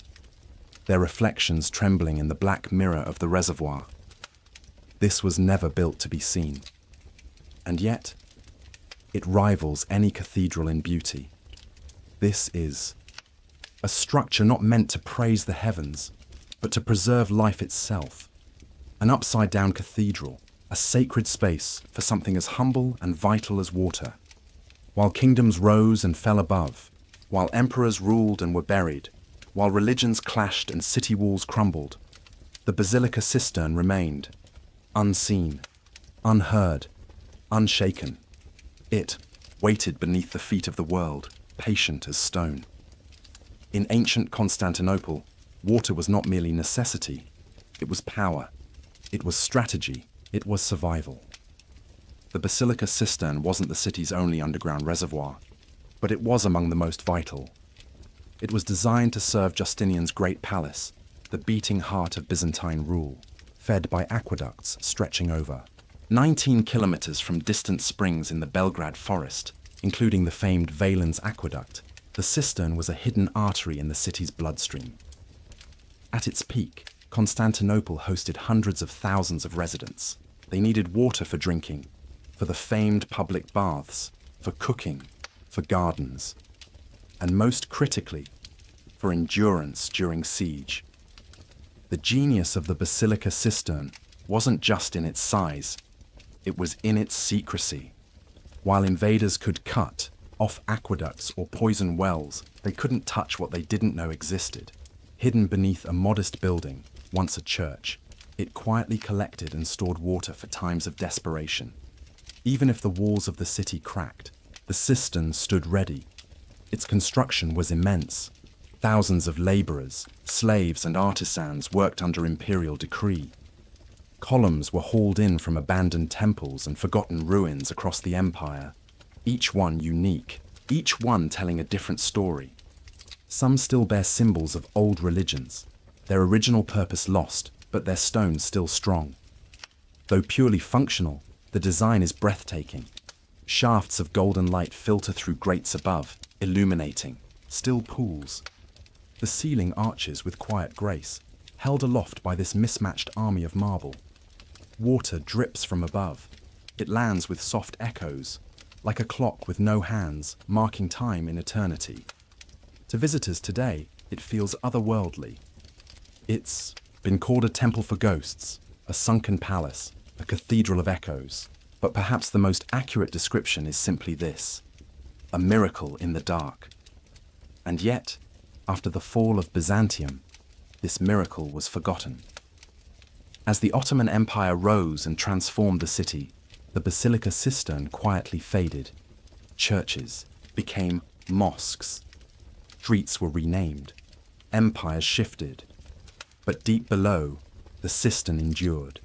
their reflections trembling in the black mirror of the reservoir. This was never built to be seen. And yet, it rivals any cathedral in beauty. This is a structure not meant to praise the heavens, but to preserve life itself. An upside-down cathedral, a sacred space for something as humble and vital as water. While kingdoms rose and fell above, while emperors ruled and were buried, while religions clashed and city walls crumbled, the Basilica Cistern remained, unseen, unheard, unshaken. It waited beneath the feet of the world, patient as stone. In ancient Constantinople, water was not merely necessity, it was power, it was strategy, it was survival. The Basilica Cistern wasn't the city's only underground reservoir, but it was among the most vital. It was designed to serve Justinian's great palace, the beating heart of Byzantine rule, fed by aqueducts stretching over 19 kilometers from distant springs in the Belgrade forest, including the famed Valens Aqueduct. The cistern was a hidden artery in the city's bloodstream. At its peak, Constantinople hosted hundreds of thousands of residents. They needed water for drinking, for the famed public baths, for cooking, for gardens, and most critically, for endurance during siege. The genius of the Basilica Cistern wasn't just in its size, it was in its secrecy. While invaders could cut off aqueducts or poison wells, they couldn't touch what they didn't know existed. Hidden beneath a modest building, once a church, it quietly collected and stored water for times of desperation. Even if the walls of the city cracked, the cistern stood ready. Its construction was immense. Thousands of laborers, slaves, and artisans worked under imperial decree. Columns were hauled in from abandoned temples and forgotten ruins across the empire, each one unique, each one telling a different story. Some still bear symbols of old religions, their original purpose lost, but their stones still strong. Though purely functional, the design is breathtaking. Shafts of golden light filter through grates above, illuminating, still pools. The ceiling arches with quiet grace, held aloft by this mismatched army of marble. Water drips from above. It lands with soft echoes, like a clock with no hands, marking time in eternity. To visitors today, it feels otherworldly. It's been called a temple for ghosts, a sunken palace, a cathedral of echoes. But perhaps the most accurate description is simply this: a miracle in the dark. And yet, after the fall of Byzantium, this miracle was forgotten. As the Ottoman Empire rose and transformed the city, the Basilica cistern quietly faded. Churches became mosques. Streets were renamed. Empires shifted. But deep below, the cistern endured.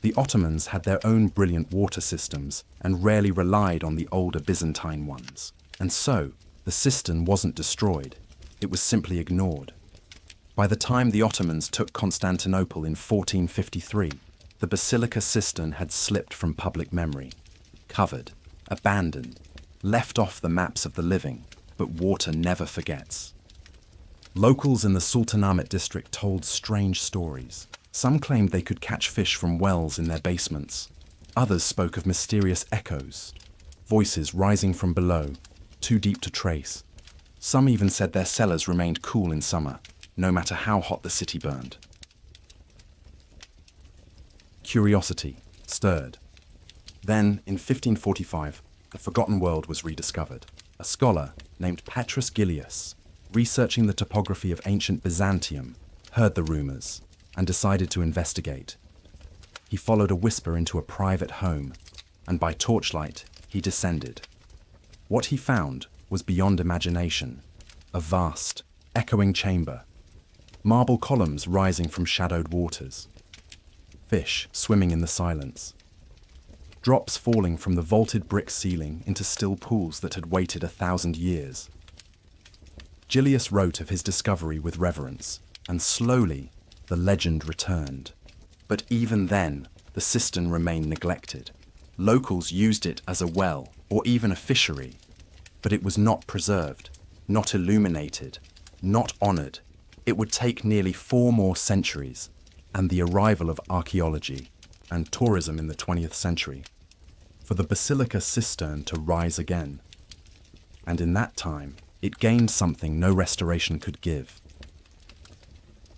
The Ottomans had their own brilliant water systems and rarely relied on the older Byzantine ones. And so, the cistern wasn't destroyed. It was simply ignored. By the time the Ottomans took Constantinople in 1453, the Basilica cistern had slipped from public memory, covered, abandoned, left off the maps of the living, but water never forgets. Locals in the Sultanahmet district told strange stories. Some claimed they could catch fish from wells in their basements. Others spoke of mysterious echoes, voices rising from below, too deep to trace. Some even said their cellars remained cool in summer, no matter how hot the city burned. Curiosity stirred. Then, in 1545, the forgotten world was rediscovered. A scholar named Petrus Gillius, researching the topography of ancient Byzantium, heard the rumors and decided to investigate. He followed a whisper into a private home, and by torchlight, he descended. What he found was beyond imagination: a vast, echoing chamber, marble columns rising from shadowed waters, fish swimming in the silence, drops falling from the vaulted brick ceiling into still pools that had waited 1,000 years. Gillius wrote of his discovery with reverence, and slowly the legend returned. But even then, the cistern remained neglected. Locals used it as a well, or even a fishery, but it was not preserved, not illuminated, not honored. It would take nearly 4 more centuries, and the arrival of archaeology and tourism in the 20th century, for the Basilica cistern to rise again. And in that time, it gained something no restoration could give: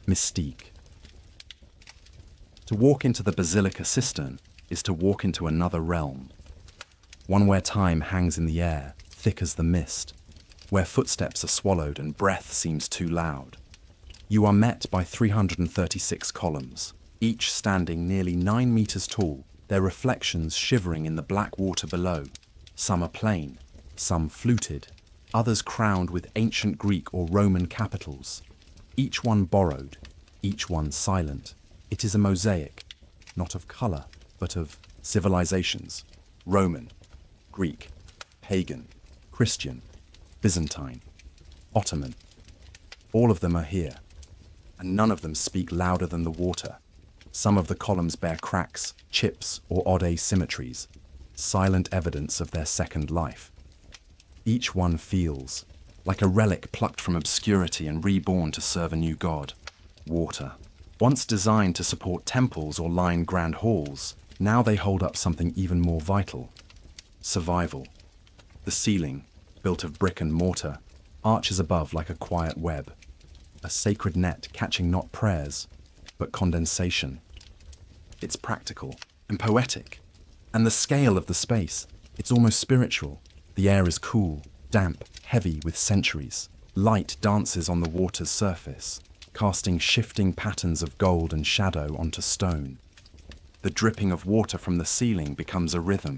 mystique. To walk into the Basilica cistern is to walk into another realm, one where time hangs in the air, thick as the mist, where footsteps are swallowed and breath seems too loud. You are met by 336 columns, each standing nearly 9 meters tall, their reflections shivering in the black water below. Some are plain, some fluted, others crowned with ancient Greek or Roman capitals, each one borrowed, each one silent. It is a mosaic, not of color, but of civilizations: Roman, Greek, pagan, Christian, Byzantine, Ottoman. All of them are here, and none of them speak louder than the water. Some of the columns bear cracks, chips, or odd asymmetries, silent evidence of their second life. Each one feels like a relic plucked from obscurity and reborn to serve a new god: water. Once designed to support temples or line grand halls, now they hold up something even more vital: survival. The ceiling, built of brick and mortar, arches above like a quiet web, a sacred net catching not prayers, but condensation. It's practical and poetic, and the scale of the space, it's almost spiritual. The air is cool, damp, heavy with centuries. Light dances on the water's surface, casting shifting patterns of gold and shadow onto stone. The dripping of water from the ceiling becomes a rhythm,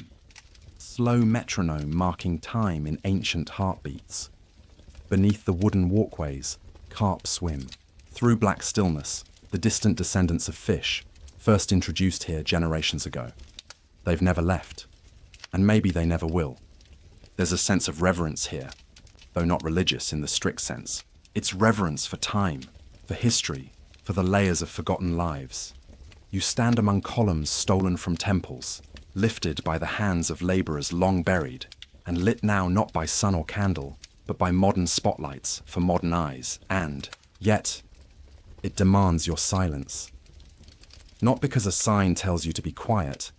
slow metronome marking time in ancient heartbeats. Beneath the wooden walkways, carp swim. Through black stillness, the distant descendants of fish, first introduced here generations ago. They've never left, and maybe they never will. There's a sense of reverence here, though not religious in the strict sense. It's reverence for time, for history, for the layers of forgotten lives. You stand among columns stolen from temples, lifted by the hands of laborers long buried, and lit now not by sun or candle, but by modern spotlights for modern eyes, and, yet, it demands your silence. Not because a sign tells you to be quiet,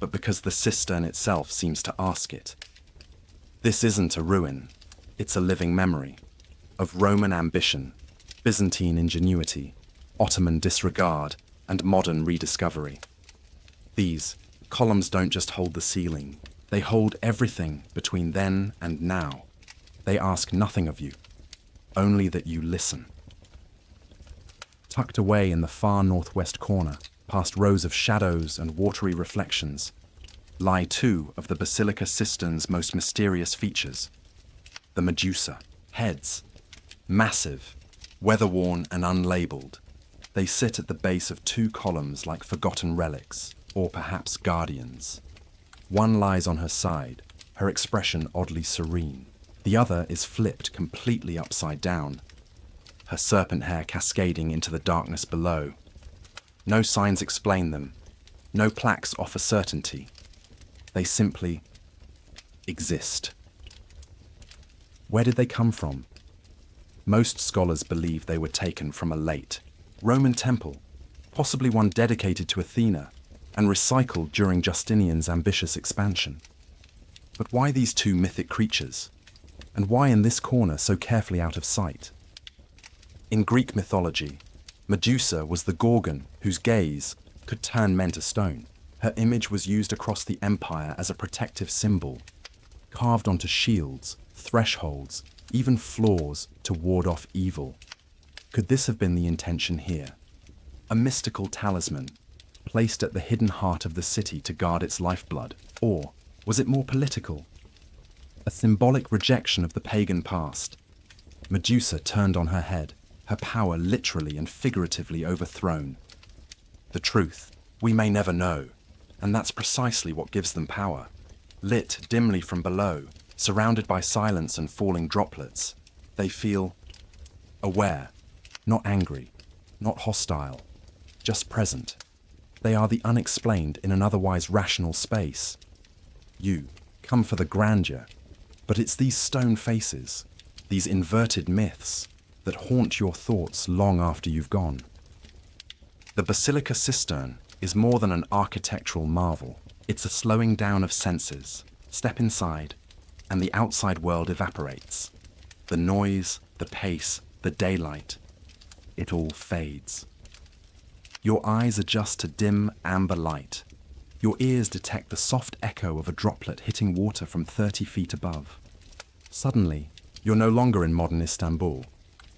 but because the cistern itself seems to ask it. This isn't a ruin, it's a living memory of Roman ambition, Byzantine ingenuity, Ottoman disregard, and modern rediscovery. These Columns don't just hold the ceiling, they hold everything between then and now. They ask nothing of you, only that you listen. Tucked away in the far northwest corner, past rows of shadows and watery reflections, lie two of the basilica cistern's most mysterious features. The Medusa, heads, massive, weather-worn and unlabeled. They sit at the base of two columns like forgotten relics, or perhaps guardians. One lies on her side, her expression oddly serene. The other is flipped completely upside down, her serpent hair cascading into the darkness below. No signs explain them, no plaques offer certainty. They simply exist. Where did they come from? Most scholars believe they were taken from a late Roman temple, possibly one dedicated to Athena, and recycled during Justinian's ambitious expansion. But why these two mythic creatures? And why in this corner so carefully out of sight? In Greek mythology, Medusa was the Gorgon whose gaze could turn men to stone. Her image was used across the empire as a protective symbol, carved onto shields, thresholds, even floors to ward off evil. Could this have been the intention here? A mystical talisman, placed at the hidden heart of the city to guard its lifeblood? Or was it more political? A symbolic rejection of the pagan past. Medusa turned on her head, her power literally and figuratively overthrown. The truth, we may never know, and that's precisely what gives them power. Lit dimly from below, surrounded by silence and falling droplets, they feel aware, not angry, not hostile, just present. They are the unexplained in an otherwise rational space. You come for the grandeur, but it's these stone faces, these inverted myths, that haunt your thoughts long after you've gone. The Basilica Cistern is more than an architectural marvel. It's a slowing down of senses. Step inside, and the outside world evaporates. The noise, the pace, the daylight, it all fades. Your eyes adjust to dim amber light. Your ears detect the soft echo of a droplet hitting water from 30 feet above. Suddenly, you're no longer in modern Istanbul.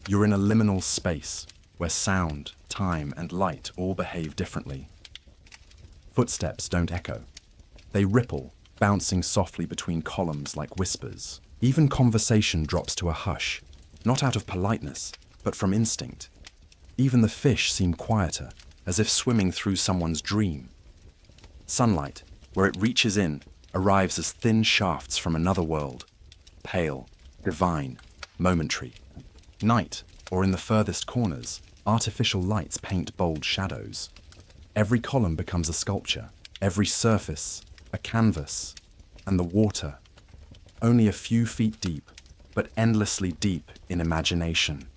You're in a liminal space where sound, time, and light all behave differently. Footsteps don't echo. They ripple, bouncing softly between columns like whispers. Even conversation drops to a hush, not out of politeness, but from instinct. Even the fish seem quieter, as if swimming through someone's dream. Sunlight, where it reaches in, arrives as thin shafts from another world, pale, divine, momentary. Night, or in the furthest corners, artificial lights paint bold shadows. Every column becomes a sculpture, every surface a canvas, and the water, only a few feet deep, but endlessly deep in imagination.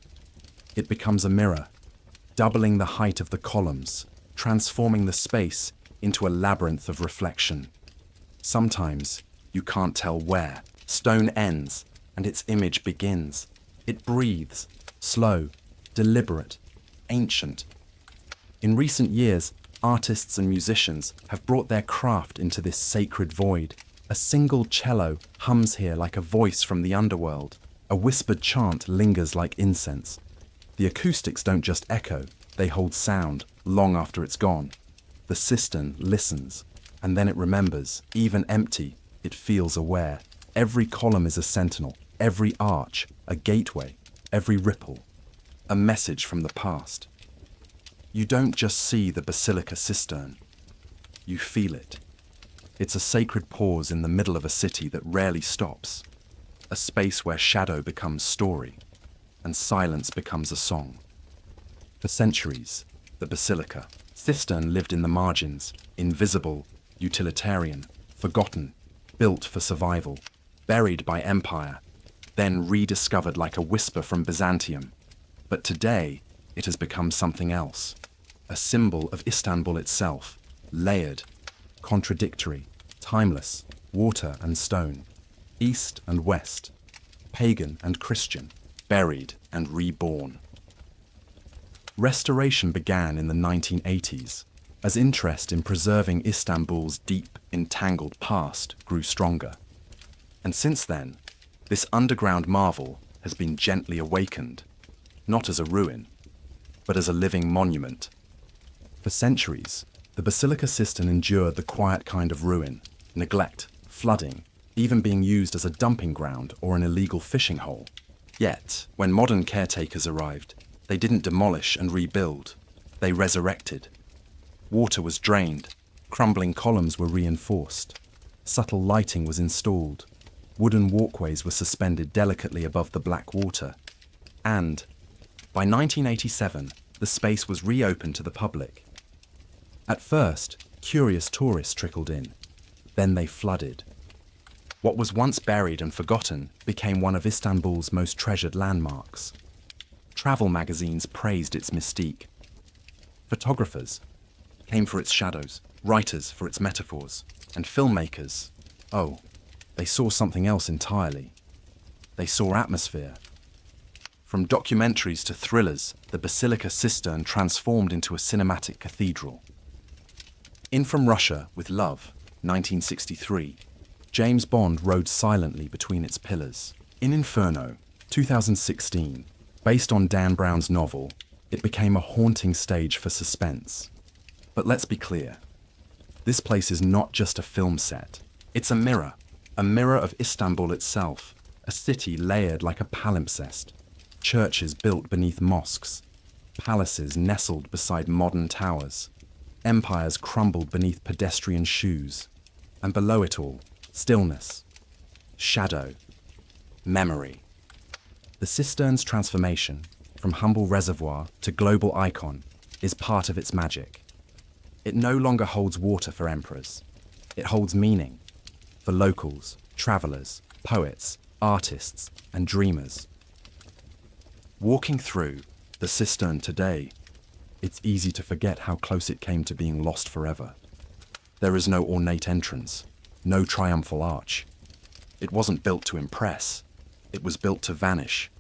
It becomes a mirror, doubling the height of the columns, transforming the space into a labyrinth of reflection. Sometimes you can't tell where. Stone ends, and its image begins. It breathes, slow, deliberate, ancient. In recent years, artists and musicians have brought their craft into this sacred void. A single cello hums here like a voice from the underworld. A whispered chant lingers like incense. The acoustics don't just echo, they hold sound long after it's gone. The cistern listens, and then it remembers. Even empty, it feels aware. Every column is a sentinel, every arch a gateway, every ripple a message from the past. You don't just see the Basilica Cistern, you feel it. It's a sacred pause in the middle of a city that rarely stops, a space where shadow becomes story and silence becomes a song. For centuries, the Basilica Cistern lived in the margins, invisible, utilitarian, forgotten, built for survival, buried by empire, then rediscovered like a whisper from Byzantium. But today, it has become something else, a symbol of Istanbul itself, layered, contradictory, timeless, water and stone, east and west, pagan and Christian, buried and reborn. Restoration began in the 1980s. as interest in preserving Istanbul's deep, entangled past grew stronger. And since then, this underground marvel has been gently awakened, not as a ruin, but as a living monument. For centuries, the basilica cistern endured the quiet kind of ruin, neglect, flooding, even being used as a dumping ground or an illegal fishing hole. Yet, when modern caretakers arrived, they didn't demolish and rebuild, they resurrected. Water was drained, crumbling columns were reinforced, subtle lighting was installed, wooden walkways were suspended delicately above the black water, and, by 1987, the space was reopened to the public. At first, curious tourists trickled in, then they flooded. What was once buried and forgotten became one of Istanbul's most treasured landmarks. Travel magazines praised its mystique. Photographers came for its shadows, writers for its metaphors, and filmmakers, oh, they saw something else entirely. They saw atmosphere. From documentaries to thrillers, the basilica cistern transformed into a cinematic cathedral. In From Russia with Love, 1963, James Bond rode silently between its pillars. In Inferno, 2016, based on Dan Brown's novel, it became a haunting stage for suspense. But let's be clear, this place is not just a film set. It's a mirror of Istanbul itself, a city layered like a palimpsest, churches built beneath mosques, palaces nestled beside modern towers, empires crumbled beneath pedestrian shoes, and below it all, stillness, shadow, memory. The cistern's transformation, from humble reservoir to global icon, is part of its magic. It no longer holds water for emperors. It holds meaning for locals, travelers, poets, artists, and dreamers. Walking through the cistern today, it's easy to forget how close it came to being lost forever. There is no ornate entrance, no triumphal arch. It wasn't built to impress. It was built to vanish,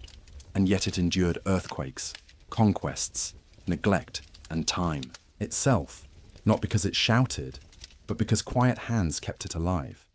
and yet it endured earthquakes, conquests, neglect, and time itself, not because it shouted, but because quiet hands kept it alive.